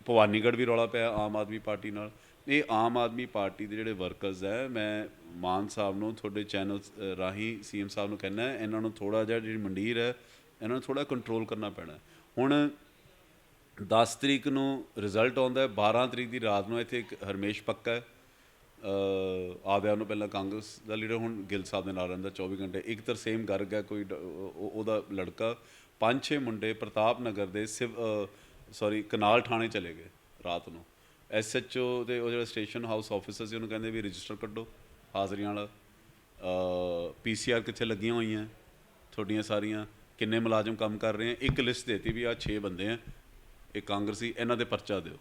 ਭਵਾਨੀਗੜ੍ਹ ਵੀ ਰੌਲਾ ਪਿਆ ਆਮ ਆਦਮੀ ਪਾਰਟੀ ਨਾਲ। ਇਹ ਆਮ ਆਦਮੀ ਪਾਰਟੀ ਦੇ ਜਿਹੜੇ ਵਰਕਰਸ ਹੈ, ਮੈਂ ਮਾਨ ਸਾਹਿਬ ਨੂੰ ਤੁਹਾਡੇ ਚੈਨਲ ਰਾਹੀਂ ਸੀਐਮ ਸਾਹਿਬ ਨੂੰ ਕਹਿੰਦਾ, ਇਹਨਾਂ ਨੂੰ ਥੋੜ੍ਹਾ ਜਿਹਾ ਜਿਹੜੀ ਮੰਡੀਰ ਹੈ ਇਹਨਾਂ ਨੂੰ ਥੋੜ੍ਹਾ ਕੰਟਰੋਲ ਕਰਨਾ ਪੈਣਾ। ਹੁਣ 10 ਤਰੀਕ ਨੂੰ ਰਿਜ਼ਲਟ ਆਉਂਦਾ, 12 ਤਰੀਕ ਦੀ ਰਾਤ ਨੂੰ ਇੱਥੇ ਇੱਕ ਹਰਮੇਸ਼ ਪੱਕਾ ਆਪਦਿਆਂ ਨੂੰ ਪਹਿਲਾਂ ਕਾਂਗਰਸ ਦਾ ਲੀਡਰ, ਹੁਣ ਗਿੱਲ ਸਾਹਿਬ ਦੇ ਨਾਲ ਰਹਿੰਦਾ 24 ਘੰਟੇ। ਇੱਕ ਤਰਸੇਮ ਗਰਗ ਹੈ ਕੋਈ ਉਹਦਾ ਲੜਕਾ, 5-6 ਮੁੰਡੇ ਪ੍ਰਤਾਪ ਨਗਰ ਦੇ ਕਨਾਲ ਥਾਣੇ ਚਲੇ ਗਏ ਰਾਤ ਨੂੰ। SHO ਦੇ ਉਹ ਜਿਹੜਾ ਸਟੇਸ਼ਨ ਹਾਊਸ ਆਫਿਸਰ ਸੀ ਉਹਨੂੰ ਕਹਿੰਦੇ ਵੀ ਰਜਿਸਟਰ ਕੱਢੋ ਹਾਜ਼ਰੀਆਂ ਵਾਲਾ। PCR ਕਿੱਥੇ ਲੱਗੀਆਂ ਹੋਈਆਂ ਤੁਹਾਡੀਆਂ ਸਾਰੀਆਂ, ਕਿੰਨੇ ਮੁਲਾਜ਼ਮ ਕੰਮ ਕਰ ਰਹੇ ਆ। ਇੱਕ ਲਿਸਟ ਦੇਤੀ ਵੀ ਆਹ 6 ਬੰਦੇ ਆ, ਇਹ ਕਾਂਗਰਸੀ, ਇਹਨਾਂ ਦੇ ਪਰਚਾ ਦਿਓ।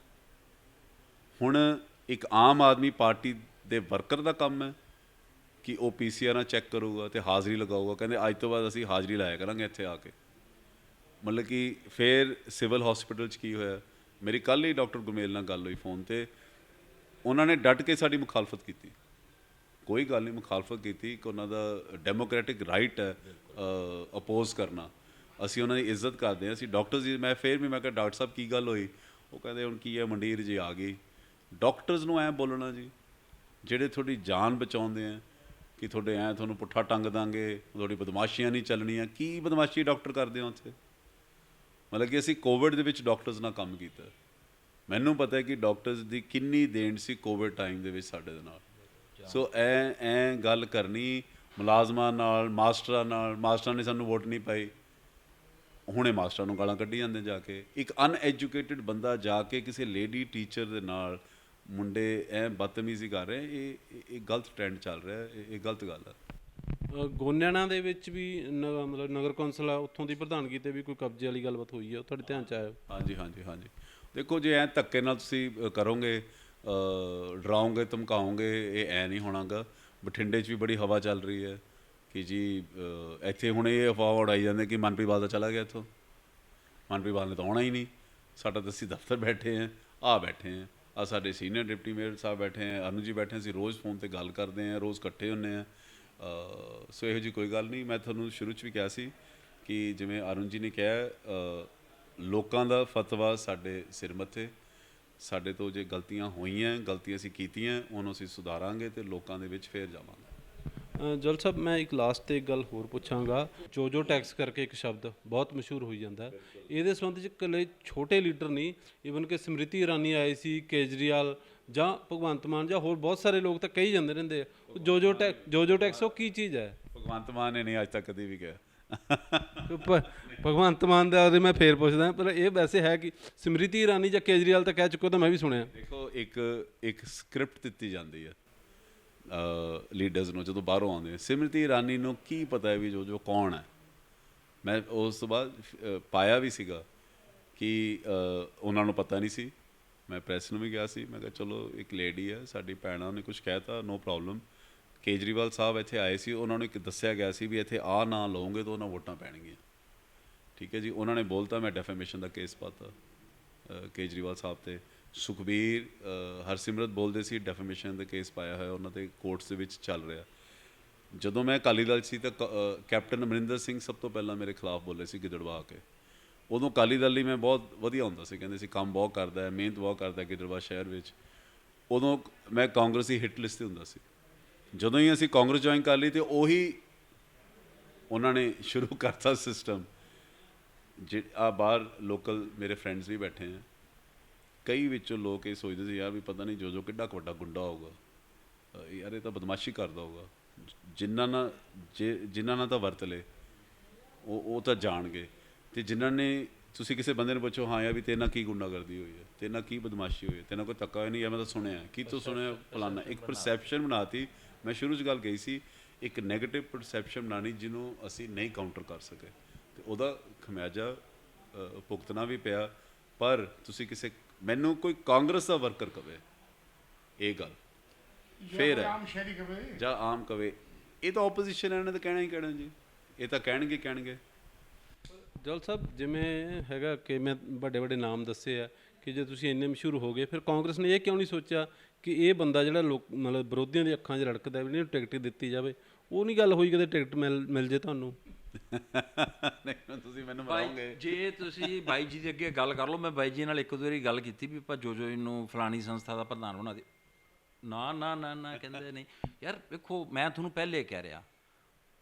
ਹੁਣ ਇੱਕ ਆਮ ਆਦਮੀ ਪਾਰਟੀ ਦੇ ਵਰਕਰ ਦਾ ਕੰਮ ਹੈ ਕਿ ਉਹ PCR ਚੈੱਕ ਕਰੂਗਾ ਅਤੇ ਹਾਜ਼ਰੀ ਲਗਾਊਗਾ। ਕਹਿੰਦੇ ਅੱਜ ਤੋਂ ਬਾਅਦ ਅਸੀਂ ਹਾਜ਼ਰੀ ਲਾਇਆ ਕਰਾਂਗੇ ਇੱਥੇ ਆ ਕੇ। ਮਤਲਬ ਕਿ ਫਿਰ ਸਿਵਲ ਹੌਸਪੀਟਲ 'ਚ ਕੀ ਹੋਇਆ? ਮੇਰੀ ਕੱਲ੍ਹ ਹੀ ਡਾਕਟਰ ਗੁਰਮੇਲ ਨਾਲ ਗੱਲ ਹੋਈ ਫੋਨ 'ਤੇ, ਉਹਨਾਂ ਨੇ ਡਟ ਕੇ ਸਾਡੀ ਮੁਖਾਲਫਤ ਕੀਤੀ। ਕੋਈ ਗੱਲ ਨਹੀਂ, ਮੁਖਾਲਫਤ ਕੀਤੀ ਕਿ ਉਹਨਾਂ ਦਾ ਡੈਮੋਕ੍ਰੈਟਿਕ ਰਾਈਟ ਹੈ ਅਪੋਜ਼ ਕਰਨਾ। ਅਸੀਂ ਉਹਨਾਂ ਦੀ ਇੱਜ਼ਤ ਕਰਦੇ ਹਾਂ। ਅਸੀਂ ਡਾਕਟਰਸ ਦੀ, ਮੈਂ ਕਿਹਾ ਡਾਕਟਰ ਸਾਹਿਬ ਕੀ ਗੱਲ ਹੋਈ? ਉਹ ਕਹਿੰਦੇ ਹੁਣ ਕੀ ਹੈ, ਮੰਡੀਰ ਜੀ ਆ ਗਈ। ਡਾਕਟਰਸ ਨੂੰ ਐਂ ਬੋਲਣਾ ਜੀ ਜਿਹੜੇ ਤੁਹਾਡੀ ਜਾਨ ਬਚਾਉਂਦੇ ਆ ਕਿ ਤੁਹਾਡੇ ਐਂ ਤੁਹਾਨੂੰ ਪੁੱਠਾ ਟੰਗ ਦਾਂਗੇ, ਤੁਹਾਡੀ ਬਦਮਾਸ਼ੀਆਂ ਨਹੀਂ ਚੱਲਣੀਆਂ। ਕੀ ਬਦਮਾਸ਼ੀ ਡਾਕਟਰ ਕਰਦੇ ਹੋ ਉੱਥੇ? ਮਤਲਬ ਕਿ ਅਸੀਂ ਕੋਵਿਡ ਦੇ ਵਿੱਚ ਡਾਕਟਰਸ ਨਾਲ ਕੰਮ ਕੀਤਾ। ਮੈਨੂੰ ਪਤਾ ਹੈ ਕਿ ਡਾਕਟਰਸ ਦੀ ਕਿੰਨੀ ਦੇਣ ਸੀ ਕੋਵਿਡ ਟਾਈਮ ਦੇ ਵਿੱਚ ਸਾਡੇ ਦੇ ਨਾਲ। ਸੋ ਐਂ ਗੱਲ ਕਰਨੀ ਮੁਲਾਜ਼ਮਾਂ ਨਾਲ, ਮਾਸਟਰਾਂ ਨਾਲ। ਮਾਸਟਰਾਂ ਨੇ ਸਾਨੂੰ ਵੋਟ ਨਹੀਂ ਪਾਈ, ਹੁਣੇ ਮਾਸਟਰਾਂ ਨੂੰ ਗਾਲਾਂ ਕੱਢੀ ਜਾਂਦੇ ਜਾ ਕੇ। ਇੱਕ ਅਨਐਜੂਕੇਟਿਡ ਬੰਦਾ ਜਾ ਕੇ ਕਿਸੇ ਲੇਡੀ ਟੀਚਰ ਦੇ ਨਾਲ ਮੁੰਡੇ ਐ ਬਦਤਮੀਜ਼ੀ ਕਰ ਰਹੇ, ਇਹ ਗਲਤ ਟ੍ਰੈਂਡ ਚੱਲ ਰਿਹਾ, ਇਹ ਗਲਤ ਗੱਲ ਆ। ਗੋਨਿਆਣਾ ਦੇ ਵਿੱਚ ਵੀ ਮਤਲਬ ਨਗਰ ਕੌਂਸਲ ਆ, ਉੱਥੋਂ ਦੀ ਪ੍ਰਧਾਨਗੀ ਤੇ ਵੀ ਕੋਈ ਕਬਜ਼ੇ ਵਾਲੀ ਗੱਲਬਾਤ ਹੋਈ ਹੈ, ਉਹ ਤੁਹਾਡੇ ਧਿਆਨ 'ਚ ਆਇਆ? ਹਾਂਜੀ ਹਾਂਜੀ ਹਾਂਜੀ, ਦੇਖੋ ਜੇ ਐ ਧੱਕੇ ਨਾਲ ਤੁਸੀਂ ਕਰੋਗੇ, ਡਰਾਓਗੇ ਧਮਕਾਓਗੇ, ਇਹ ਐ ਨਹੀਂ ਹੋਣਾਗਾ। ਬਠਿੰਡੇ 'ਚ ਵੀ ਬੜੀ ਹਵਾ ਚੱਲ ਰਹੀ ਹੈ ਕਿ ਜੀ ਇੱਥੇ ਹੁਣ ਇਹ ਅਫਵਾਹ ਉਡਾਈ ਜਾਂਦੇ ਕਿ ਮਨਪ੍ਰੀਤ ਬਾਦਲ ਚਲਾ ਗਿਆ ਇੱਥੋਂ। ਮਨਪ੍ਰੀਤ ਬਾਦਲ ਨੇ ਤਾਂ ਆਉਣਾ ਹੀ ਨਹੀਂ, ਸਾਡਾ ਤਾਂ ਅਸੀਂ ਦਫ਼ਤਰ ਬੈਠੇ ਹਾਂ, ਬੈਠੇ ਹਾਂ, ਆ ਸਾਡੇ ਸੀਨੀਅਰ ਡਿਪਟੀ ਮੇਅਰ ਸਾਹਿਬ ਬੈਠੇ ਹੈ, ਅਰੁਣ ਜੀ ਬੈਠੇ, ਅਸੀਂ ਰੋਜ਼ ਫੋਨ ਤੇ ਗੱਲ ਕਰਦੇ ਹਾਂ, ਰੋਜ਼ ਇਕੱਠੇ ਹੁੰਦੇ ਹਾਂ। ਸੋ ਇਹੋ ਜਿਹੀ ਕੋਈ ਗੱਲ ਨਹੀਂ। ਮੈਂ ਤੁਹਾਨੂੰ ਸ਼ੁਰੂ 'ਚ ਵੀ ਕਿਹਾ ਸੀ ਕਿ ਜਿਵੇਂ ਅਰੁਣ ਜੀ ਨੇ ਕਿਹਾ, ਲੋਕਾਂ ਦਾ ਫਤਵਾ ਸਾਡੇ ਸਿਰ ਮੱਥੇ। ਸਾਡੇ ਤੋਂ ਜੇ ਗਲਤੀਆਂ ਹੋਈਆਂ, ਗਲਤੀਆਂ ਅਸੀਂ ਕੀਤੀਆਂ, ਉਹਨੂੰ ਅਸੀਂ ਸੁਧਾਰਾਂਗੇ ਅਤੇ ਲੋਕਾਂ ਦੇ ਵਿੱਚ ਫੇਰ ਜਾਵਾਂਗੇ। ਜਲ ਸਾਹਿਬ, ਮੈਂ ਇੱਕ ਲਾਸਟ ਤੇ ਇੱਕ ਗੱਲ ਹੋਰ ਪੁੱਛਾਂਗਾ। ਜੋ ਟੈਕਸ ਕਰਕੇ ਇੱਕ ਸ਼ਬਦ ਬਹੁਤ ਮਸ਼ਹੂਰ ਹੋਈ ਜਾਂਦਾ, ਇਹਦੇ ਸੰਬੰਧ 'ਚ ਇਕੱਲੇ ਛੋਟੇ ਲੀਡਰ ਨਹੀਂ, ਈਵਨ ਕਿ ਸਮ੍ਰਿਤੀ ਇਰਾਨੀ ਆਏ ਸੀ, ਕੇਜਰੀਵਾਲ ਜਾਂ ਭਗਵੰਤ ਮਾਨ ਜਾਂ ਹੋਰ ਬਹੁਤ ਸਾਰੇ ਲੋਕ ਤਾਂ ਕਹੀ ਜਾਂਦੇ ਰਹਿੰਦੇ ਆ, ਜੋ ਟੈਕਸ ਉਹ ਕੀ ਚੀਜ਼ ਹੈ? ਭਗਵੰਤ ਮਾਨ ਨੇ ਨਹੀਂ ਅੱਜ ਤੱਕ ਕਦੇ ਵੀ ਕਿਹਾ। ਭਗਵੰਤ ਮਾਨ ਦਾ ਮੈਂ ਫੇਰ ਪੁੱਛਦਾ, ਪਰ ਇਹ ਵੈਸੇ ਹੈ ਕਿ ਸਮ੍ਰਿਤੀ ਇਰਾਨੀ ਜਾਂ ਕੇਜਰੀਵਾਲ ਤਾਂ ਕਹਿ ਚੁੱਕੋ, ਤਾਂ ਮੈਂ ਵੀ ਸੁਣਿਆ। ਦੇਖੋ, ਇੱਕ ਸਕ੍ਰਿਪਟ ਦਿੱਤੀ ਜਾਂਦੀ ਹੈ ਲੀਡਰਸ ਨੂੰ ਜਦੋਂ ਬਾਹਰੋਂ ਆਉਂਦੇ ਨੇ। ਸਿਮਰਤੀ ਇਰਾਨੀ ਨੂੰ ਕੀ ਪਤਾ ਹੈ ਵੀ ਜੋ ਕੌਣ ਹੈ? ਮੈਂ ਉਸ ਤੋਂ ਬਾਅਦ ਪਾਇਆ ਵੀ ਸੀਗਾ ਕਿ ਉਹਨਾਂ ਨੂੰ ਪਤਾ ਨਹੀਂ ਸੀ। ਮੈਂ ਪ੍ਰੈਸ ਨੂੰ ਵੀ ਗਿਆ ਸੀ, ਮੈਂ ਕਿਹਾ ਚਲੋ ਇੱਕ ਲੇਡੀ ਹੈ ਸਾਡੀ ਭੈਣਾਂ ਨੇ ਕੁਝ ਕਹਿਤਾ, ਨੋ ਪ੍ਰੋਬਲਮ। ਕੇਜਰੀਵਾਲ ਸਾਹਿਬ ਇੱਥੇ ਆਏ ਸੀ, ਉਹਨਾਂ ਨੂੰ ਇੱਕ ਦੱਸਿਆ ਗਿਆ ਸੀ ਵੀ ਇੱਥੇ ਆ ਨਾ ਲਓਗੇ ਤਾਂ ਉਹਨਾਂ ਵੋਟਾਂ ਪੈਣਗੀਆਂ, ਠੀਕ ਹੈ ਜੀ। ਉਹਨਾਂ ਨੇ ਬੋਲਤਾ, ਮੈਂ ਡੈਫੇਮੇਸ਼ਨ ਦਾ ਕੇਸ ਪਾਤਾ ਕੇਜਰੀਵਾਲ ਸਾਹਿਬ 'ਤੇ। ਸੁਖਬੀਰ ਹਰਸਿਮਰਤ ਬੋਲਦੇ ਸੀ, ਡੈਫੇਮੇਸ਼ਨ ਦਾ ਕੇਸ ਪਾਇਆ ਹੋਇਆ ਉਹਨਾਂ 'ਤੇ, ਕੋਰਟਸ ਦੇ ਵਿੱਚ ਚੱਲ ਰਿਹਾ। ਜਦੋਂ ਮੈਂ ਅਕਾਲੀ ਦਲ ਸੀ ਤਾਂ ਕੈਪਟਨ ਅਮਰਿੰਦਰ ਸਿੰਘ ਸਭ ਤੋਂ ਪਹਿਲਾਂ ਮੇਰੇ ਖਿਲਾਫ ਬੋਲੇ ਸੀ ਗਿੱਦੜਬਾਹ ਆ ਕੇ। ਉਦੋਂ ਅਕਾਲੀ ਦਲ ਲਈ ਮੈਂ ਬਹੁਤ ਵਧੀਆ ਹੁੰਦਾ ਸੀ, ਕਹਿੰਦੇ ਸੀ ਕੰਮ ਬਹੁਤ ਕਰਦਾ ਹੈ, ਮਿਹਨਤ ਬਹੁਤ ਕਰਦਾ ਗਿੱਦੜਬਾਹ ਸ਼ਹਿਰ ਵਿੱਚ। ਉਦੋਂ ਮੈਂ ਕਾਂਗਰਸ ਦੀ ਹਿੱਟ ਲਿਸਟ 'ਤੇ ਹੁੰਦਾ ਸੀ। ਜਦੋਂ ਹੀ ਅਸੀਂ ਕਾਂਗਰਸ ਜੁਆਇਨ ਕਰ ਲਈ, ਅਤੇ ਉਹੀ ਉਹਨਾਂ ਨੇ ਸ਼ੁਰੂ ਕਰਤਾ ਸਿਸਟਮ। ਆ ਬਾਹਰ ਲੋਕਲ ਮੇਰੇ ਫਰੈਂਡਸ ਵੀ ਬੈਠੇ ਹੈ, ਕਈ ਵਿੱਚੋਂ ਲੋਕ ਇਹ ਸੋਚਦੇ ਸੀ ਯਾਰ ਵੀ ਪਤਾ ਨਹੀਂ ਜੋ ਕਿੱਡਾ ਕੁ ਵੱਡਾ ਗੁੰਡਾ ਹੋਊਗਾ, ਯਾਰ ਇਹ ਤਾਂ ਬਦਮਾਸ਼ੀ ਕਰਦਾ ਹੋਊਗਾ। ਜਿਨ੍ਹਾਂ ਨਾਲ ਤਾਂ ਵਰਤ ਲਏ ਉਹ ਤਾਂ ਜਾਣਗੇ, ਅਤੇ ਜਿਨ੍ਹਾਂ ਨੇ, ਤੁਸੀਂ ਕਿਸੇ ਬੰਦੇ ਨੂੰ ਪੁੱਛੋ ਹਾਂ ਯਾਰ ਵੀ ਤੇਰੇ ਨਾਲ ਕੀ ਗੁੰਡਾਗਰਦੀ ਹੋਈ ਹੈ, ਤੇਰੇ ਨਾਲ ਕੀ ਬਦਮਾਸ਼ੀ ਹੋਈ ਹੈ, ਤੇਰੇ ਨਾਲ ਕੋਈ ਧੱਕਾ ਹੋਇਆ ਨਹੀਂ, ਯਾਰ ਮੈਂ ਤਾਂ ਸੁਣਿਆ। ਕੀ ਤੂੰ ਸੁਣਿਆ? ਫਲਾਨਾ। ਇੱਕ ਪਰਸੈਪਸ਼ਨ ਬਣਾਤੀ। ਮੈਂ ਸ਼ੁਰੂ 'ਚ ਗੱਲ ਕਹੀ ਸੀ, ਇੱਕ ਨੈਗੇਟਿਵ ਪਰਸੈਪਸ਼ਨ ਬਣਾਉਣੀ ਜਿਹਨੂੰ ਅਸੀਂ ਨਹੀਂ ਕਾਊਂਟਰ ਕਰ ਸਕੇ, ਅਤੇ ਉਹਦਾ ਖਮਿਆਜਾ ਭੁਗਤਣਾ ਵੀ ਪਿਆ। ਪਰ ਤੁਸੀਂ ਮੈਨੂੰ ਕੋਈ ਕਾਂਗਰਸ ਦਾ ਵਰਕਰ ਕਵੇ ਇਹ ਗੱਲ, ਫੇਰ ਹੈ, ਜਾਂ ਆਮ ਕਵੇ, ਇਹ ਤਾਂ ਆਪੋਜੀਸ਼ਨ ਹੈ, ਇਹਨਾਂ ਨੇ ਤਾਂ ਕਹਿਣਾ ਹੀ ਕਹਿਣਾ ਜੀ, ਇਹ ਤਾਂ ਕਹਿਣਗੇ। ਜਲ ਸਾਹਿਬ, ਜਿਵੇਂ ਹੈਗਾ ਕਿ ਮੈਂ ਵੱਡੇ ਨਾਮ ਦੱਸੇ ਆ ਕਿ ਜੇ ਤੁਸੀਂ ਇੰਨੇ ਮਸ਼ਹੂਰ ਹੋ ਗਏ, ਫਿਰ ਕਾਂਗਰਸ ਨੇ ਇਹ ਕਿਉਂ ਨਹੀਂ ਸੋਚਿਆ ਕਿ ਇਹ ਬੰਦਾ ਜਿਹੜਾ ਮਤਲਬ ਵਿਰੋਧੀਆਂ ਦੀ ਅੱਖਾਂ 'ਚ ਰੜਕਦਾ ਵੀ ਇਹਨੂੰ ਟਿਕਟ ਦਿੱਤੀ ਜਾਵੇ? ਉਹ ਨਹੀਂ ਗੱਲ ਹੋਈ ਕਦੇ ਟਿਕਟ ਮਿਲ ਜੇ ਤੁਹਾਨੂੰ? ਨਹੀਂ, ਤੁਸੀਂ ਮੈਨੂੰ ਬਣਾਓਗੇ। ਜੇ ਤੁਸੀਂ ਬਾਈ ਜੀ ਦੇ ਅੱਗੇ ਗੱਲ ਕਰ ਲਓ, ਮੈਂ ਬਾਈ ਜੀ ਨਾਲ ਇੱਕ ਦੋ ਵਾਰੀ ਗੱਲ ਕੀਤੀ ਵੀ ਆਪਾਂ ਜੋ ਇਹਨੂੰ ਫਲਾਣੀ ਸੰਸਥਾ ਦਾ ਪ੍ਰਧਾਨ ਬਣਾ ਦੇ। ਨਾ ਕਹਿੰਦੇ ਨਹੀਂ। ਯਾਰ ਵੇਖੋ, ਮੈਂ ਤੁਹਾਨੂੰ ਪਹਿਲੇ ਕਹਿ ਰਿਹਾ,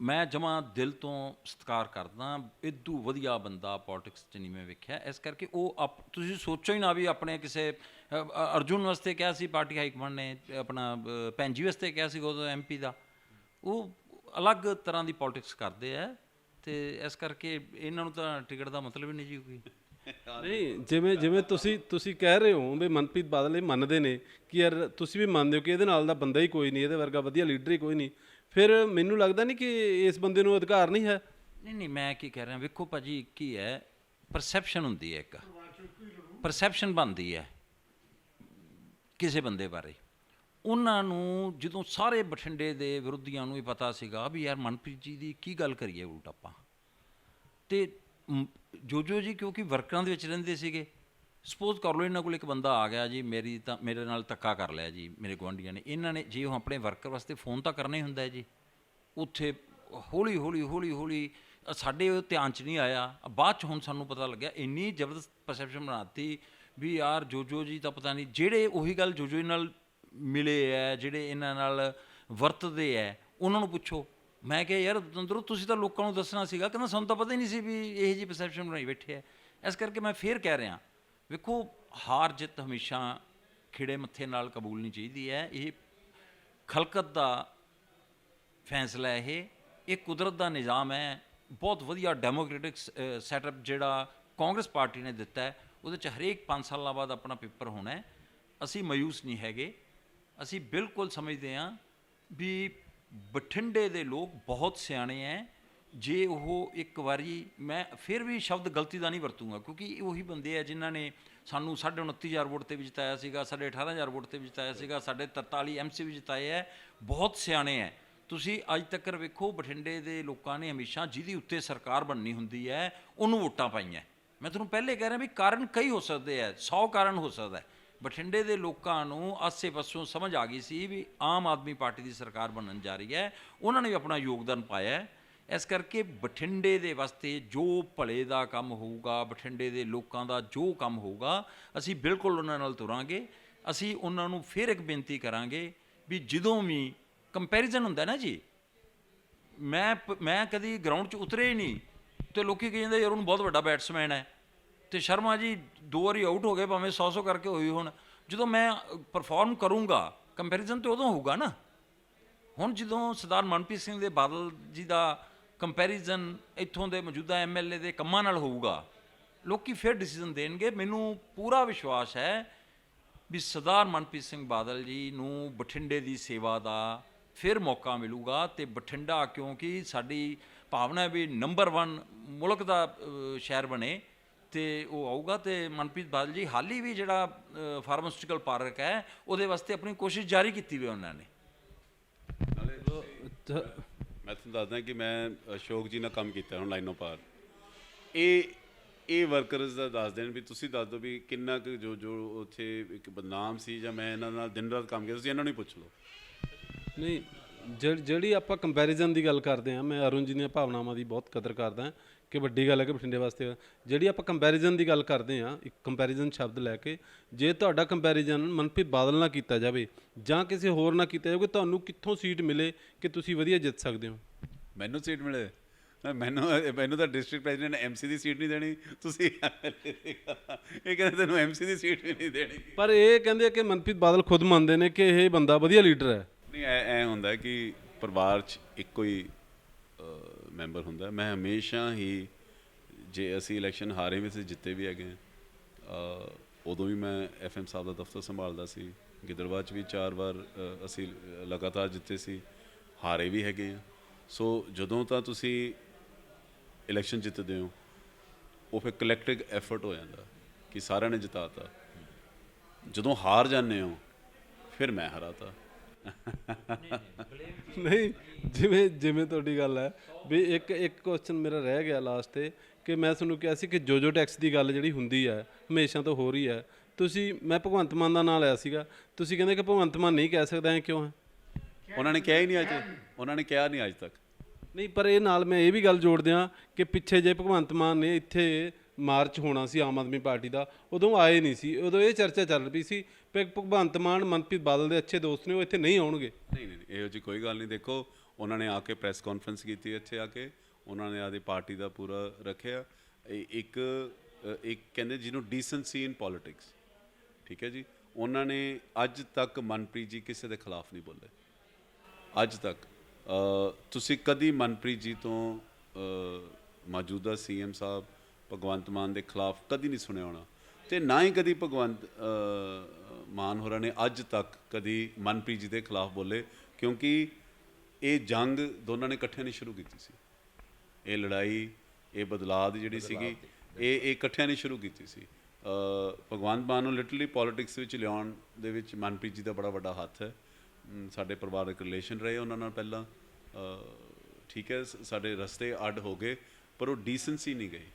ਮੈਂ ਜਮਾਂ ਦਿਲ ਤੋਂ ਸਤਿਕਾਰ ਕਰਦਾ, ਇਦੂ ਵਧੀਆ ਬੰਦਾ ਪੋਲਿਟਿਕਸ 'ਚ ਨਹੀਂ ਮੈਂ ਵੇਖਿਆ। ਇਸ ਕਰਕੇ ਉਹ ਤੁਸੀਂ ਸੋਚੋ ਹੀ ਨਾ ਵੀ ਆਪਣੇ ਕਿਸੇ ਅਰਜੁਨ ਵਾਸਤੇ ਕਿਹਾ ਸੀ ਪਾਰਟੀ ਹਾਈਕਮਾਂਡ ਨੇ, ਆਪਣਾ ਭੈਣ ਜੀ ਵਾਸਤੇ ਕਿਹਾ ਸੀ ਉਦੋਂ MP ਦਾ। ਉਹ ਅਲੱਗ ਤਰ੍ਹਾਂ ਦੀ ਪੋਲਿਟਿਕਸ ਕਰਦੇ ਆ, ਅਤੇ ਇਸ ਕਰਕੇ ਇਹਨਾਂ ਨੂੰ ਤਾਂ ਟਿਕਟ ਦਾ ਮਤਲਬ ਹੀ ਨਹੀਂ ਜੀ ਕੋਈ। ਨਹੀਂ, ਜਿਵੇਂ ਤੁਸੀਂ ਕਹਿ ਰਹੇ ਹੋ ਵੀ ਮਨਪ੍ਰੀਤ ਬਾਦਲ ਇਹ ਮੰਨਦੇ ਨੇ ਕਿ ਯਾਰ ਤੁਸੀਂ ਵੀ ਮੰਨਦੇ ਹੋ ਕਿ ਇਹਦੇ ਨਾਲ ਦਾ ਬੰਦਾ ਹੀ ਕੋਈ ਨਹੀਂ, ਇਹਦੇ ਵਰਗਾ ਵਧੀਆ ਲੀਡਰ ਹੀ ਕੋਈ ਨਹੀਂ, ਫਿਰ ਮੈਨੂੰ ਲੱਗਦਾ ਨਹੀਂ ਕਿ ਇਸ ਬੰਦੇ ਨੂੰ ਅਧਿਕਾਰ ਨਹੀਂ ਹੈ? ਨਹੀਂ, ਮੈਂ ਕੀ ਕਹਿ ਰਿਹਾ, ਵੇਖੋ ਭਾਜੀ, ਕੀ ਹੈ, ਪਰਸੈਪਸ਼ਨ ਹੁੰਦੀ ਹੈ, ਇੱਕ ਪਰਸੈਪਸ਼ਨ ਬਣਦੀ ਹੈ ਕਿਸੇ ਬੰਦੇ ਬਾਰੇ। ਉਹਨਾਂ ਨੂੰ ਜਦੋਂ ਸਾਰੇ ਬਠਿੰਡੇ ਦੇ ਵਿਰੋਧੀਆਂ ਨੂੰ ਵੀ ਪਤਾ ਸੀਗਾ ਵੀ ਯਾਰ ਮਨਪ੍ਰੀਤ ਜੀ ਦੀ ਕੀ ਗੱਲ ਕਰੀਏ ਉਲਟ ਆਪਾਂ, ਅਤੇ ਜੋ ਜੀ ਕਿਉਂਕਿ ਵਰਕਰਾਂ ਦੇ ਵਿੱਚ ਰਹਿੰਦੇ ਸੀਗੇ, ਸਪੋਜ਼ ਕਰ ਲਓ ਇਹਨਾਂ ਕੋਲ ਇੱਕ ਬੰਦਾ ਆ ਗਿਆ ਜੀ, ਮੇਰੇ ਨਾਲ ਧੱਕਾ ਕਰ ਲਿਆ ਜੀ ਮੇਰੇ ਗੁਆਂਢੀਆਂ ਨੇ, ਇਹਨਾਂ ਨੇ ਜੇ ਉਹ ਆਪਣੇ ਵਰਕਰ ਵਾਸਤੇ ਫੋਨ ਤਾਂ ਕਰਨਾ ਹੀ ਹੁੰਦਾ ਹੈ ਜੀ, ਉੱਥੇ ਹੌਲੀ ਸਾਡੇ ਉਹ ਧਿਆਨ 'ਚ ਨਹੀਂ ਆਇਆ। ਬਾਅਦ 'ਚ ਹੁਣ ਸਾਨੂੰ ਪਤਾ ਲੱਗਿਆ, ਇੰਨੀ ਜ਼ਬਰਦਸਤ ਪਰਸੈਪਸ਼ਨ ਬਣਾਤੀ ਵੀ ਯਾਰ ਜੋ ਜੀ ਤਾਂ ਪਤਾ ਨਹੀਂ, ਜਿਹੜੇ ਉਹੀ ਗੱਲ ਜੋ ਨਾਲ ਮਿਲੇ ਹੈ, ਜਿਹੜੇ ਇਹਨਾਂ ਨਾਲ ਵਰਤਦੇ ਹੈ, ਉਹਨਾਂ ਨੂੰ ਪੁੱਛੋ। ਮੈਂ ਕਿਹਾ ਯਾਰ ਅੰਦਰੋਂ ਤੁਸੀਂ ਤਾਂ ਲੋਕਾਂ ਨੂੰ ਦੱਸਣਾ ਸੀਗਾ, ਕਹਿੰਦਾ ਸਾਨੂੰ ਤਾਂ ਪਤਾ ਹੀ ਨਹੀਂ ਸੀ ਵੀ ਇਹੋ ਜਿਹੀ ਪਰਸੈਪਸ਼ਨ ਬਣਾਈ ਬੈਠੇ ਹੈ। ਇਸ ਕਰਕੇ ਮੈਂ ਫੇਰ ਕਹਿ ਰਿਹਾ, ਵੇਖੋ, ਹਾਰ ਜਿੱਤ ਹਮੇਸ਼ਾ ਖਿੜੇ ਮੱਥੇ ਨਾਲ ਕਬੂਲ ਨਹੀਂ ਚਾਹੀਦੀ ਹੈ। ਇਹ ਖਲਕਤ ਦਾ ਫੈਸਲਾ ਹੈ, ਇਹ ਕੁਦਰਤ ਦਾ ਨਿਜ਼ਾਮ ਹੈ। ਬਹੁਤ ਵਧੀਆ ਡੈਮੋਕ੍ਰੈਟਿਕ ਸੈਟਅਪ ਜਿਹੜਾ ਕਾਂਗਰਸ ਪਾਰਟੀ ਨੇ ਦਿੱਤਾ ਹੈ, ਉਹਦੇ 'ਚ ਹਰੇਕ 5 ਸਾਲਾਂ ਬਾਅਦ ਆਪਣਾ ਪੇਪਰ ਹੋਣਾ ਹੈ। ਅਸੀਂ ਮਾਯੂਸ ਨਹੀਂ ਹੈਗੇ। ਅਸੀਂ ਬਿਲਕੁਲ ਸਮਝਦੇ ਹਾਂ ਵੀ ਬਠਿੰਡੇ ਦੇ ਲੋਕ ਬਹੁਤ ਸਿਆਣੇ ਹੈ। ਜੇ ਉਹ ਇੱਕ ਵਾਰੀ, ਮੈਂ ਫਿਰ ਵੀ ਸ਼ਬਦ ਗਲਤੀ ਦਾ ਨਹੀਂ ਵਰਤੂੰਗਾ ਕਿਉਂਕਿ ਇਹ ਉਹੀ ਬੰਦੇ ਆ ਜਿਨ੍ਹਾਂ ਨੇ ਸਾਨੂੰ 29,500 ਵੋਟ ਤੇ ਵੀ ਜਿਤਾਇਆ ਸੀਗਾ, 18,500 ਵੋਟ ਤੇ ਵੀ ਜਿਤਾਇਆ ਸੀਗਾ, 43 MC ਵੀ ਜਿਤਾਏ ਹੈ। ਬਹੁਤ ਸਿਆਣੇ ਹੈ। ਤੁਸੀਂ ਅੱਜ ਤੱਕ ਵੇਖੋ ਬਠਿੰਡੇ ਦੇ ਲੋਕਾਂ ਨੇ ਹਮੇਸ਼ਾ ਜਿਹਦੀ ਉੱਤੇ ਸਰਕਾਰ ਬਣਨੀ ਹੁੰਦੀ ਹੈ ਉਹਨੂੰ ਵੋਟਾਂ ਪਾਈਆਂ। ਮੈਂ ਤੁਹਾਨੂੰ ਪਹਿਲੇ ਕਹਿ ਰਿਹਾ ਵੀ ਕਾਰਨ ਕਈ ਹੋ ਸਕਦੇ ਹੈ, 100 ਕਾਰਨ ਹੋ ਸਕਦਾ ਹੈ। ਬਠਿੰਡੇ ਦੇ ਲੋਕਾਂ ਨੂੰ ਆਸੇ ਪਾਸੋਂ ਸਮਝ ਆ ਗਈ ਸੀ ਵੀ ਆਮ ਆਦਮੀ ਪਾਰਟੀ ਦੀ ਸਰਕਾਰ ਬਣਨ ਜਾ ਰਹੀ ਹੈ, ਉਹਨਾਂ ਨੇ ਵੀ ਆਪਣਾ ਯੋਗਦਾਨ ਪਾਇਆ ਹੈ। ਇਸ ਕਰਕੇ ਬਠਿੰਡੇ ਦੇ ਵਾਸਤੇ ਜੋ ਭਲੇ ਦਾ ਕੰਮ ਹੋਊਗਾ, ਬਠਿੰਡੇ ਦੇ ਲੋਕਾਂ ਦਾ ਜੋ ਕੰਮ ਹੋਊਗਾ, ਅਸੀਂ ਬਿਲਕੁਲ ਉਹਨਾਂ ਨਾਲ ਤੁਰਾਂਗੇ। ਅਸੀਂ ਉਹਨਾਂ ਨੂੰ ਫਿਰ ਇੱਕ ਬੇਨਤੀ ਕਰਾਂਗੇ ਵੀ ਜਦੋਂ ਵੀ ਕੰਪੈਰੀਜ਼ਨ ਹੁੰਦਾ ਨਾ ਜੀ, ਮੈਂ ਕਦੀ ਗਰਾਊਂਡ 'ਚ ਉਤਰੇ ਹੀ ਨਹੀਂ ਤੇ ਲੋਕੀ ਕਹਿੰਦੇ ਯਾਰ ਉਹਨੂੰ ਬਹੁਤ ਵੱਡਾ ਬੈਟਸਮੈਨ ਹੈ ਤੇ ਸ਼ਰਮਾ ਜੀ 2 ਵਾਰੀ ਆਊਟ ਹੋ ਗਏ ਭਾਵੇਂ 100 ਕਰਕੇ ਹੋਈ ਹੁਣ। ਜਦੋਂ ਮੈਂ ਪਰਫਾਰਮ ਕਰੂੰਗਾ ਕੰਪੈਰੀਜ਼ਨ ਤਾਂ ਉਦੋਂ ਹੋਊਗਾ ਨਾ। ਹੁਣ ਜਦੋਂ ਸਰਦਾਰ ਮਨਪ੍ਰੀਤ ਸਿੰਘ ਦੇ ਬਾਦਲ ਜੀ ਦਾ ਕੰਪੈਰੀਜ਼ਨ ਇੱਥੋਂ ਦੇ ਮੌਜੂਦਾ MLA ਦੇ ਕੰਮਾਂ ਨਾਲ ਹੋਊਗਾ, ਲੋਕੀ ਫਿਰ ਡਿਸੀਜ਼ਨ ਦੇਣਗੇ। ਮੈਨੂੰ ਪੂਰਾ ਵਿਸ਼ਵਾਸ ਹੈ ਵੀ ਸਰਦਾਰ ਮਨਪ੍ਰੀਤ ਸਿੰਘ ਬਾਦਲ ਜੀ ਨੂੰ ਬਠਿੰਡੇ ਦੀ ਸੇਵਾ ਦਾ ਫਿਰ ਮੌਕਾ ਮਿਲੂਗਾ ਤੇ ਬਠਿੰਡਾ, ਕਿਉਂਕਿ ਸਾਡੀ ਭਾਵਨਾ ਵੀ ਨੰਬਰ 1 ਮੁਲਕ ਦਾ ਸ਼ਹਿਰ ਬਣੇ ਤੇ ਉਹ ਆਊਗਾ। ਤੇ ਮਨਪ੍ਰੀਤ ਬਾਦਲ ਜੀ ਹਾਲੀ ਵੀ ਜਿਹੜਾ ਫਾਰਮਾਸਿਊਟੀਕਲ ਪਾਰਕ ਹੈ ਉਹਦੇ ਵਾਸਤੇ ਆਪਣੀ ਕੋਸ਼ਿਸ਼ ਜਾਰੀ ਕੀਤੀ ਵੀ ਉਹਨਾਂ ਨੇ। ਮੈਂ ਤੁਹਾਨੂੰ ਦੱਸਦਾ ਕਿ ਮੈਂ ਅਸ਼ੋਕ ਜੀ ਨਾਲ ਕੰਮ ਕੀਤਾ ਹੁਣ ਲਾਈਨੋਂ ਪਾਰ। ਇਹ ਵਰਕਰਸ ਦਾ ਦੱਸ ਦੇਣ ਵੀ ਤੁਸੀਂ ਦੱਸ ਦਿਓ ਵੀ ਕਿੰਨਾ ਕੁ ਜੋ ਉੱਥੇ ਇੱਕ ਬਦਨਾਮ ਸੀ, ਜਾਂ ਮੈਂ ਇਹਨਾਂ ਨਾਲ ਦਿਨ ਰਾਤ ਕੰਮ ਕੀਤਾ, ਤੁਸੀਂ ਇਹਨਾਂ ਨੂੰ ਹੀ ਪੁੱਛ ਲਓ। ਨਹੀਂ, ਜਿਹੜੀ ਆਪਾਂ ਕੰਪੈਰੀਜ਼ਨ ਦੀ ਗੱਲ ਕਰਦੇ ਹਾਂ, ਮੈਂ ਅਰੁਣ ਜੀ ਦੀਆਂ ਭਾਵਨਾਵਾਂ ਦੀ ਬਹੁਤ ਕਦਰ ਕਰਦਾ ਕਿ ਵੱਡੀ ਗੱਲ ਹੈ ਕਿ ਬਠਿੰਡੇ ਵਾਸਤੇ ਜਿਹੜੀ ਆਪਾਂ ਕੰਪੈਰੀਜ਼ਨ ਦੀ ਗੱਲ ਕਰਦੇ ਹਾਂ, ਇੱਕ ਕੰਪੈਰੀਜ਼ਨ ਸ਼ਬਦ ਲੈ ਕੇ, ਜੇ ਤੁਹਾਡਾ ਕੰਪੈਰੀਜ਼ਨ ਮਨਪ੍ਰੀਤ ਬਾਦਲ ਨਾਲ ਕੀਤਾ ਜਾਵੇ ਜਾਂ ਕਿਸੇ ਹੋਰ ਨਾਲ ਕੀਤਾ ਜਾਵੇ, ਤੁਹਾਨੂੰ ਕਿੱਥੋਂ ਸੀਟ ਮਿਲੇ ਕਿ ਤੁਸੀਂ ਵਧੀਆ ਜਿੱਤ ਸਕਦੇ ਹੋ? ਮੈਨੂੰ ਸੀਟ ਮਿਲੇ? ਮੈਨੂੰ ਤਾਂ ਡਿਸਟ੍ਰਿਕਟ ਪ੍ਰੈਜ਼ੀਡੈਂਟ MC ਦੀ ਸੀਟ ਨਹੀਂ ਦੇਣੀ, ਤੁਸੀਂ ਇਹ ਕਹਿੰਦੇ ਤੈਨੂੰ MC ਦੀ ਸੀਟ ਵੀ ਨਹੀਂ ਦੇਣੀ। ਪਰ ਇਹ ਕਹਿੰਦੇ ਕਿ ਮਨਪ੍ਰੀਤ ਬਾਦਲ ਖੁਦ ਮੰਨਦੇ ਨੇ ਕਿ ਇਹ ਬੰਦਾ ਵਧੀਆ ਲੀਡਰ ਹੈ। ਨਹੀਂ, ਐ ਹੁੰਦਾ ਕਿ ਪਰਿਵਾਰ 'ਚ ਇੱਕੋ ਹੀ ਮੈਂਬਰ ਹੁੰਦਾ। ਮੈਂ ਹਮੇਸ਼ਾ ਹੀ, ਜੇ ਅਸੀਂ ਇਲੈਕਸ਼ਨ ਹਾਰੇ ਵੀ ਸੀ ਜਿੱਤੇ ਵੀ ਹੈਗੇ, ਉਦੋਂ ਵੀ ਮੈਂ FM ਸਾਹਿਬ ਦਾ ਦਫ਼ਤਰ ਸੰਭਾਲਦਾ ਸੀ। ਗਿੱਦੜਬਾਹਾ 'ਚ ਵੀ 4 ਵਾਰ ਅਸੀਂ ਲਗਾਤਾਰ ਜਿੱਤੇ ਸੀ, ਹਾਰੇ ਵੀ ਹੈਗੇ ਆ। ਸੋ ਜਦੋਂ ਤਾਂ ਤੁਸੀਂ ਇਲੈਕਸ਼ਨ ਜਿੱਤਦੇ ਹੋ, ਉਹ ਫਿਰ ਕਲੈਕਟਿਵ ਐਫਰਟ ਹੋ ਜਾਂਦਾ ਕਿ ਸਾਰਿਆਂ ਨੇ ਜਿਤਾਤਾ। ਜਦੋਂ ਹਾਰ ਜਾਂਦੇ ਹੋ ਫਿਰ ਮੈਂ ਹਰਾਤਾ। ਨਹੀਂ, ਜਿਵੇਂ ਤੁਹਾਡੀ ਗੱਲ ਹੈ ਵੀ ਇੱਕ ਕੁਐਸਚਨ ਮੇਰਾ ਰਹਿ ਗਿਆ ਲਾਸਟ 'ਤੇ ਕਿ ਮੈਂ ਤੁਹਾਨੂੰ ਕਿਹਾ ਸੀ ਕਿ ਜੋ ਟੈਕਸ ਦੀ ਗੱਲ ਜਿਹੜੀ ਹੁੰਦੀ ਹੈ ਹਮੇਸ਼ਾ ਤੋਂ ਹੋ ਰਹੀ ਹੈ। ਮੈਂ ਭਗਵੰਤ ਮਾਨ ਦਾ ਨਾਂ ਲਿਆ ਸੀਗਾ, ਤੁਸੀਂ ਕਹਿੰਦੇ ਕਿ ਭਗਵੰਤ ਮਾਨ ਨਹੀਂ ਕਹਿ ਸਕਦਾ, ਐ ਕਿਉਂ ਹੈ? ਉਹਨਾਂ ਨੇ ਕਿਹਾ ਹੀ ਨਹੀਂ ਅੱਜ, ਉਹਨਾਂ ਨੇ ਕਿਹਾ ਨਹੀਂ ਅੱਜ ਤੱਕ। ਨਹੀਂ, ਪਰ ਇਹ ਨਾਲ ਮੈਂ ਇਹ ਵੀ ਗੱਲ ਜੋੜ ਦਿਆਂ ਕਿ ਪਿੱਛੇ ਜੇ ਭਗਵੰਤ ਮਾਨ ਨੇ ਇੱਥੇ ਮਾਰਚ ਹੋਣਾ ਸੀ ਆਮ ਆਦਮੀ ਪਾਰਟੀ ਦਾ, ਉਦੋਂ ਆਏ ਨਹੀਂ ਸੀ। ਉਦੋਂ ਇਹ ਚਰਚਾ ਚੱਲ ਪਈ ਸੀ ਕਿ ਭਗਵੰਤ ਮਾਨ ਮਨਪ੍ਰੀਤ ਬਾਦਲ ਦੇ ਅੱਛੇ ਦੋਸਤ ਨੇ, ਉਹ ਇੱਥੇ ਨਹੀਂ ਆਉਣਗੇ। ਨਹੀਂ, ਇਹੋ ਜਿਹੀ ਕੋਈ ਗੱਲ ਨਹੀਂ। ਦੇਖੋ, ਉਹਨਾਂ ਨੇ ਆ ਕੇ ਪ੍ਰੈਸ ਕਾਨਫਰੰਸ ਕੀਤੀ, ਇੱਥੇ ਆ ਕੇ ਉਹਨਾਂ ਨੇ ਆਪਦੀ ਪਾਰਟੀ ਦਾ ਪੂਰਾ ਰੱਖਿਆ। ਇੱਕ ਕਹਿੰਦੇ ਜਿਹਨੂੰ ਡੀਸੈਂਸੀ ਇਨ ਪੋਲੀਟਿਕਸ, ਠੀਕ ਹੈ ਜੀ। ਉਹਨਾਂ ਨੇ ਅੱਜ ਤੱਕ ਮਨਪ੍ਰੀਤ ਜੀ ਕਿਸੇ ਦੇ ਖਿਲਾਫ ਨਹੀਂ ਬੋਲੇ, ਅੱਜ ਤੱਕ। ਤੁਸੀਂ ਕਦੀ ਮਨਪ੍ਰੀਤ ਜੀ ਤੋਂ ਮੌਜੂਦਾ CM ਸਾਹਿਬ ਭਗਵੰਤ ਮਾਨ ਦੇ ਖਿਲਾਫ ਕਦੀ ਨਹੀਂ ਸੁਣਿਆ ਹੋਣਾ, ਅਤੇ ਨਾ ਹੀ ਕਦੀ ਭਗਵੰਤ ਮਾਨ ਹੋਰਾਂ ਨੇ ਅੱਜ ਤੱਕ ਕਦੀ ਮਨਪ੍ਰੀਤ ਜੀ ਦੇ ਖਿਲਾਫ ਬੋਲੇ, ਕਿਉਂਕਿ ਇਹ ਜੰਗ ਦੋਨਾਂ ਨੇ ਇਕੱਠਿਆਂ ਨੇ ਸ਼ੁਰੂ ਕੀਤੀ ਸੀ। ਇਹ ਲੜਾਈ, ਇਹ ਬਦਲਾਅ ਦੀ ਜਿਹੜੀ ਸੀਗੀ, ਇਹ ਇਕੱਠਿਆਂ ਨੇ ਸ਼ੁਰੂ ਕੀਤੀ ਸੀ। ਭਗਵੰਤ ਮਾਨ ਨੂੰ ਲਿਟਰਲੀ ਪੋਲੀਟਿਕਸ ਵਿੱਚ ਲਿਆਉਣ ਦੇ ਵਿੱਚ ਮਨਪ੍ਰੀਤ ਜੀ ਦਾ ਬੜਾ ਵੱਡਾ ਹੱਥ ਹੈ। ਸਾਡੇ ਪਰਿਵਾਰਕ ਰਿਲੇਸ਼ਨ ਰਹੇ ਉਹਨਾਂ ਨਾਲ ਪਹਿਲਾਂ, ਠੀਕ ਹੈ, ਸਾਡੇ ਰਸਤੇ ਅੱਡ ਹੋ ਗਏ, ਪਰ ਉਹ ਡੀਸੈਂਸੀ ਨਹੀਂ ਗਈ।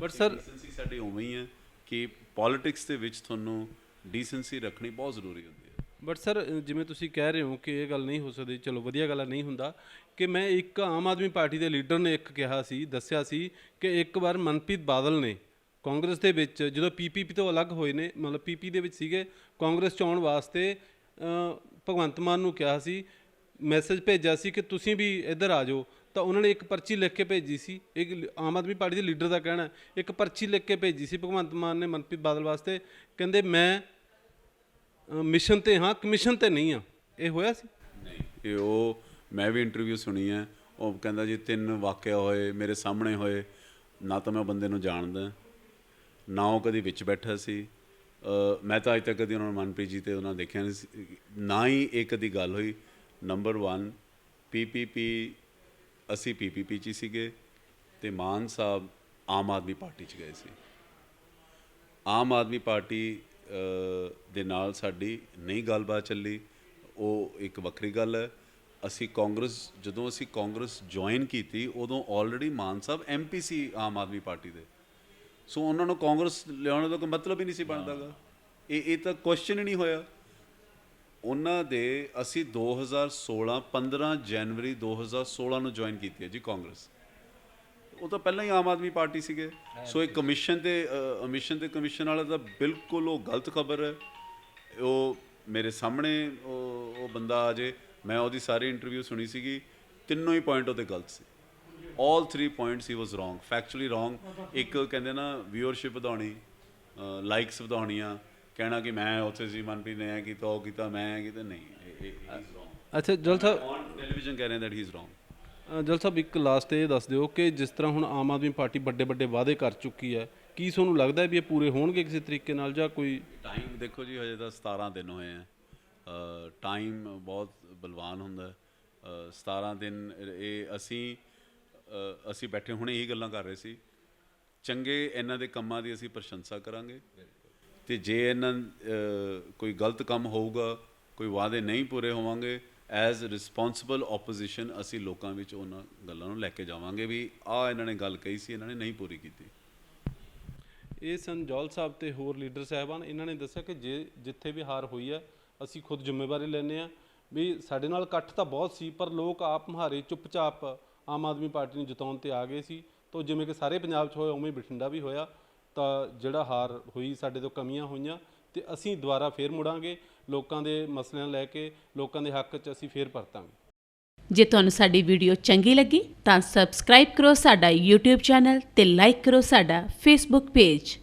ਬਟ ਸਰ, ਡੀਸੈਂਸੀ ਸਾਡੀ ਉਵੇਂ ਹੀ ਹੈ ਕਿ ਪੋਲੀਟਿਕਸ ਦੇ ਵਿੱਚ ਤੁਹਾਨੂੰ ਡੀਸੈਂਸੀ ਰੱਖਣੀ ਬਹੁਤ ਜ਼ਰੂਰੀ ਹੁੰਦੀ ਹੈ। ਬਟ ਸਰ, ਜਿਵੇਂ ਤੁਸੀਂ ਕਹਿ ਰਹੇ ਹੋ ਕਿ ਇਹ ਗੱਲ ਨਹੀਂ ਹੋ ਸਕਦੀ, ਚਲੋ ਵਧੀਆ ਗੱਲ ਨਹੀਂ ਹੁੰਦਾ, ਕਿ ਮੈਂ ਇੱਕ ਆਮ ਆਦਮੀ ਪਾਰਟੀ ਦੇ ਲੀਡਰ ਨੇ ਇੱਕ ਕਿਹਾ ਸੀ, ਦੱਸਿਆ ਸੀ ਕਿ ਇੱਕ ਵਾਰ ਮਨਪ੍ਰੀਤ ਬਾਦਲ ਨੇ ਕਾਂਗਰਸ ਦੇ ਵਿੱਚ ਜਦੋਂ PPP ਤੋਂ ਅਲੱਗ ਹੋਏ ਨੇ, ਮਤਲਬ PP ਦੇ ਵਿੱਚ ਸੀਗੇ, ਕਾਂਗਰਸ 'ਚ ਆਉਣ ਵਾਸਤੇ ਭਗਵੰਤ ਮਾਨ ਨੂੰ ਕਿਹਾ ਸੀ, ਮੈਸੇਜ ਭੇਜਿਆ ਸੀ ਕਿ ਤੁਸੀਂ ਵੀ ਇੱਧਰ ਆ ਜਾਓ, ਤਾਂ ਉਹਨਾਂ ਨੇ ਇੱਕ ਪਰਚੀ ਲਿਖ ਕੇ ਭੇਜੀ ਸੀ। ਇੱਕ ਆਮ ਆਦਮੀ ਪਾਰਟੀ ਦੇ ਲੀਡਰ ਦਾ ਕਹਿਣਾ, ਇੱਕ ਪਰਚੀ ਲਿਖ ਕੇ ਭੇਜੀ ਸੀ ਭਗਵੰਤ ਮਾਨ ਨੇ ਮਨਪ੍ਰੀਤ ਬਾਦਲ ਵਾਸਤੇ, ਕਹਿੰਦੇ ਮੈਂ ਮਿਸ਼ਨ 'ਤੇ ਹਾਂ, ਕਮਿਸ਼ਨ 'ਤੇ ਨਹੀਂ ਹਾਂ। ਇਹ ਹੋਇਆ ਸੀ? ਨਹੀਂ, ਇਹ ਉਹ ਮੈਂ ਵੀ ਇੰਟਰਵਿਊ ਸੁਣੀ ਹੈ। ਉਹ ਕਹਿੰਦਾ ਜੀ 3 ਵਾਕਿਆ ਹੋਏ ਮੇਰੇ ਸਾਹਮਣੇ ਹੋਏ, ਨਾ ਤਾਂ ਮੈਂ ਬੰਦੇ ਨੂੰ ਜਾਣਦਾ, ਨਾ ਉਹ ਕਦੀ ਵਿੱਚ ਬੈਠਾ ਸੀ, ਮੈਂ ਤਾਂ ਅੱਜ ਤੱਕ ਕਦੀ ਉਹਨਾਂ ਨੂੰ ਮਨਪ੍ਰੀਤ ਜੀ ਤੇ ਉਹਨਾਂ ਨੂੰ ਦੇਖਿਆ ਨਹੀਂ ਸੀ, ਨਾ ਹੀ ਇਹ ਕਦੀ ਗੱਲ ਹੋਈ। ਨੰਬਰ 1 PPP, ਅਸੀਂ PPP 'ਚ ਹੀ ਸੀਗੇ ਤੇ ਮਾਨ ਸਾਹਿਬ ਆਮ ਆਦਮੀ ਪਾਰਟੀ 'ਚ ਗਏ ਸੀ। ਆਮ ਆਦਮੀ ਪਾਰਟੀ ਦੇ ਨਾਲ ਸਾਡੀ ਨਹੀਂ ਗੱਲਬਾਤ ਚੱਲੀ, ਉਹ ਇੱਕ ਵੱਖਰੀ ਗੱਲ ਹੈ। ਅਸੀਂ ਕਾਂਗਰਸ, ਜਦੋਂ ਅਸੀਂ ਕਾਂਗਰਸ ਜੁਆਇਨ ਕੀਤੀ ਉਦੋਂ ਆਲਰੇਡੀ ਮਾਨ ਸਾਹਿਬ MP ਸੀ ਆਮ ਆਦਮੀ ਪਾਰਟੀ ਦੇ, ਸੋ ਉਹਨਾਂ ਨੂੰ ਕਾਂਗਰਸ ਲਿਆਉਣ ਦਾ ਕੋਈ ਮਤਲਬ ਹੀ ਨਹੀਂ ਸੀ ਬਣਦਾ ਗਾ। ਇਹ ਤਾਂ ਕੁਐਸਚਨ ਹੀ ਨਹੀਂ ਹੋਇਆ ਉਹਨਾਂ ਦੇ। ਅਸੀਂ 2016 15 ਜਨਵਰੀ 2016 ਨੂੰ ਜੁਆਇਨ ਕੀਤੀ ਹੈ ਜੀ ਕਾਂਗਰਸ। ਉਹ ਤਾਂ ਪਹਿਲਾਂ ਹੀ ਆਮ ਆਦਮੀ ਪਾਰਟੀ ਸੀਗੇ। ਸੋ ਇਹ ਕਮਿਸ਼ਨ ਤੇ ਕਮਿਸ਼ਨ ਵਾਲਾ ਤਾਂ ਬਿਲਕੁਲ ਉਹ ਗਲਤ ਖਬਰ ਹੈ। ਉਹ ਮੇਰੇ ਸਾਹਮਣੇ ਉਹ ਬੰਦਾ ਆ ਜੇ, ਮੈਂ ਉਹਦੀ ਸਾਰੀ ਇੰਟਰਵਿਊ ਸੁਣੀ ਸੀਗੀ, ਤਿੰਨੋਂ ਹੀ ਪੁਆਇੰਟ ਉਹਦੇ ਗਲਤ ਸੀ। all 3 points he was wrong, factually wrong। ਇੱਕ ਕਹਿੰਦੇ ਨਾ ਵਿਊਅਰਸ਼ਿਪ ਵਧਾਉਣੀ, ਲਾਈਕਸ ਵਧਾਉਣੀਆਂ, ਕਹਿਣਾ ਕਿ ਮੈਂ ਉੱਥੇ ਸੀ ਮਨਪ੍ਰੀਤ ਨੇ ਐਂ ਕੀਤਾ, ਉਹ ਕੀਤਾ, ਮੈਂ ਐਂ ਕੀਤਾ, ਨਹੀਂ, ਅੱਛਾ ਜਲ ਸਾਹਿਬ, ਔਨ ਟੈਲੀਵਿਜ਼ਨ ਕਹਿ ਰਹੇ ਦੈਟ ਹੀ ਇਜ਼ ਰੋਂਗ। ਜਲ ਸਾਹਿਬ ਇੱਕ ਲਾਸਟ ਇਹ ਦੱਸ ਦਿਓ ਕਿ ਜਿਸ ਤਰ੍ਹਾਂ ਹੁਣ ਆਮ ਆਦਮੀ ਪਾਰਟੀ ਵੱਡੇ ਵੱਡੇ ਵਾਅਦੇ ਕਰ ਚੁੱਕੀ ਹੈ, ਕੀ ਤੁਹਾਨੂੰ ਲੱਗਦਾ ਵੀ ਇਹ ਪੂਰੇ ਹੋਣਗੇ ਕਿਸੇ ਤਰੀਕੇ ਨਾਲ, ਜਾਂ ਕੋਈ ਟਾਈਮ ਦੇਖੋ ਜੀ, ਹਜੇ ਤਾਂ 17 ਦਿਨ ਹੋਏ ਆ। ਟਾਈਮ ਬਹੁਤ ਬਲਵਾਨ ਹੁੰਦਾ। 17 ਦਿਨ ਇਹ ਅਸੀਂ ਬੈਠੇ ਹੁਣੇ ਇਹੀ ਗੱਲਾਂ ਕਰ ਰਹੇ ਸੀ। ਚੰਗੇ ਇਹਨਾਂ ਦੇ ਕੰਮਾਂ ਦੀ ਅਸੀਂ ਪ੍ਰਸ਼ੰਸਾ ਕਰਾਂਗੇ, ਤੇ ਜੇ ਇਹਨਾਂ ਕੋਈ ਗਲਤ ਕੰਮ ਹੋਊਗਾ, ਕੋਈ ਵਾਅਦੇ ਨਹੀਂ ਪੂਰੇ ਹੋਵਾਂਗੇ, ਐਜ਼ ਰਿਸਪੌਂਸਿਬਲ ਆਪੋਜੀਸ਼ਨ ਅਸੀਂ ਲੋਕਾਂ ਵਿੱਚ ਉਹਨਾਂ ਗੱਲਾਂ ਨੂੰ ਲੈ ਕੇ ਜਾਵਾਂਗੇ ਵੀ ਆਹ ਇਹਨਾਂ ਨੇ ਗੱਲ ਕਹੀ ਸੀ, ਇਹਨਾਂ ਨੇ ਨਹੀਂ ਪੂਰੀ ਕੀਤੀ। ਇਹ ਸੰਜੌਲ ਸਾਹਿਬ ਤੇ ਹੋਰ ਲੀਡਰ ਸਾਹਿਬਾਨ, ਇਹਨਾਂ ਨੇ ਦੱਸਿਆ ਕਿ ਜਿੱਥੇ ਵੀ ਹਾਰ ਹੋਈ ਹੈ ਅਸੀਂ ਖੁਦ ਜ਼ਿੰਮੇਵਾਰੀ ਲੈਂਦੇ ਹਾਂ, ਵੀ ਸਾਡੇ ਨਾਲ ਇਕੱਠ ਤਾਂ ਬਹੁਤ ਸੀ ਪਰ ਲੋਕ ਆਪ ਮੁਹਾਰੇ ਚੁੱਪਚਾਪ ਆਮ ਆਦਮੀ ਪਾਰਟੀ ਨੂੰ ਜਿਤਾਉਣ ਤੇ ਆ ਗਏ ਸੀ। ਤਾਂ ਜਿਵੇਂ ਕਿ ਸਾਰੇ ਪੰਜਾਬ 'ਚ ਹੋਇਆ ਉਵੇਂ ਬਠਿੰਡਾ ਵੀ ਹੋਇਆ, ਤਾਂ ਜਿਹੜਾ ਹਾਰ ਹੋਈ ਸਾਡੇ ਤੋਂ ਕਮੀਆਂ ਹੋਈਆਂ, ਤੇ ਅਸੀਂ ਦੁਬਾਰਾ ਫੇਰ ਮੁੜਾਂਗੇ ਲੋਕਾਂ ਦੇ ਮਸਲਿਆਂ ਲੈ ਕੇ, ਲੋਕਾਂ ਦੇ ਹੱਕ 'ਚ ਅਸੀਂ ਫੇਰ ਪਰਤਾਂਗੇ। ਜੇ ਤੁਹਾਨੂੰ ਸਾਡੀ ਵੀਡੀਓ ਚੰਗੀ ਲੱਗੀ ਤਾਂ ਸਬਸਕ੍ਰਾਈਬ ਕਰੋ ਸਾਡਾ YouTube ਚੈਨਲ ਤੇ ਲਾਈਕ ਕਰੋ ਸਾਡਾ Facebook ਪੇਜ।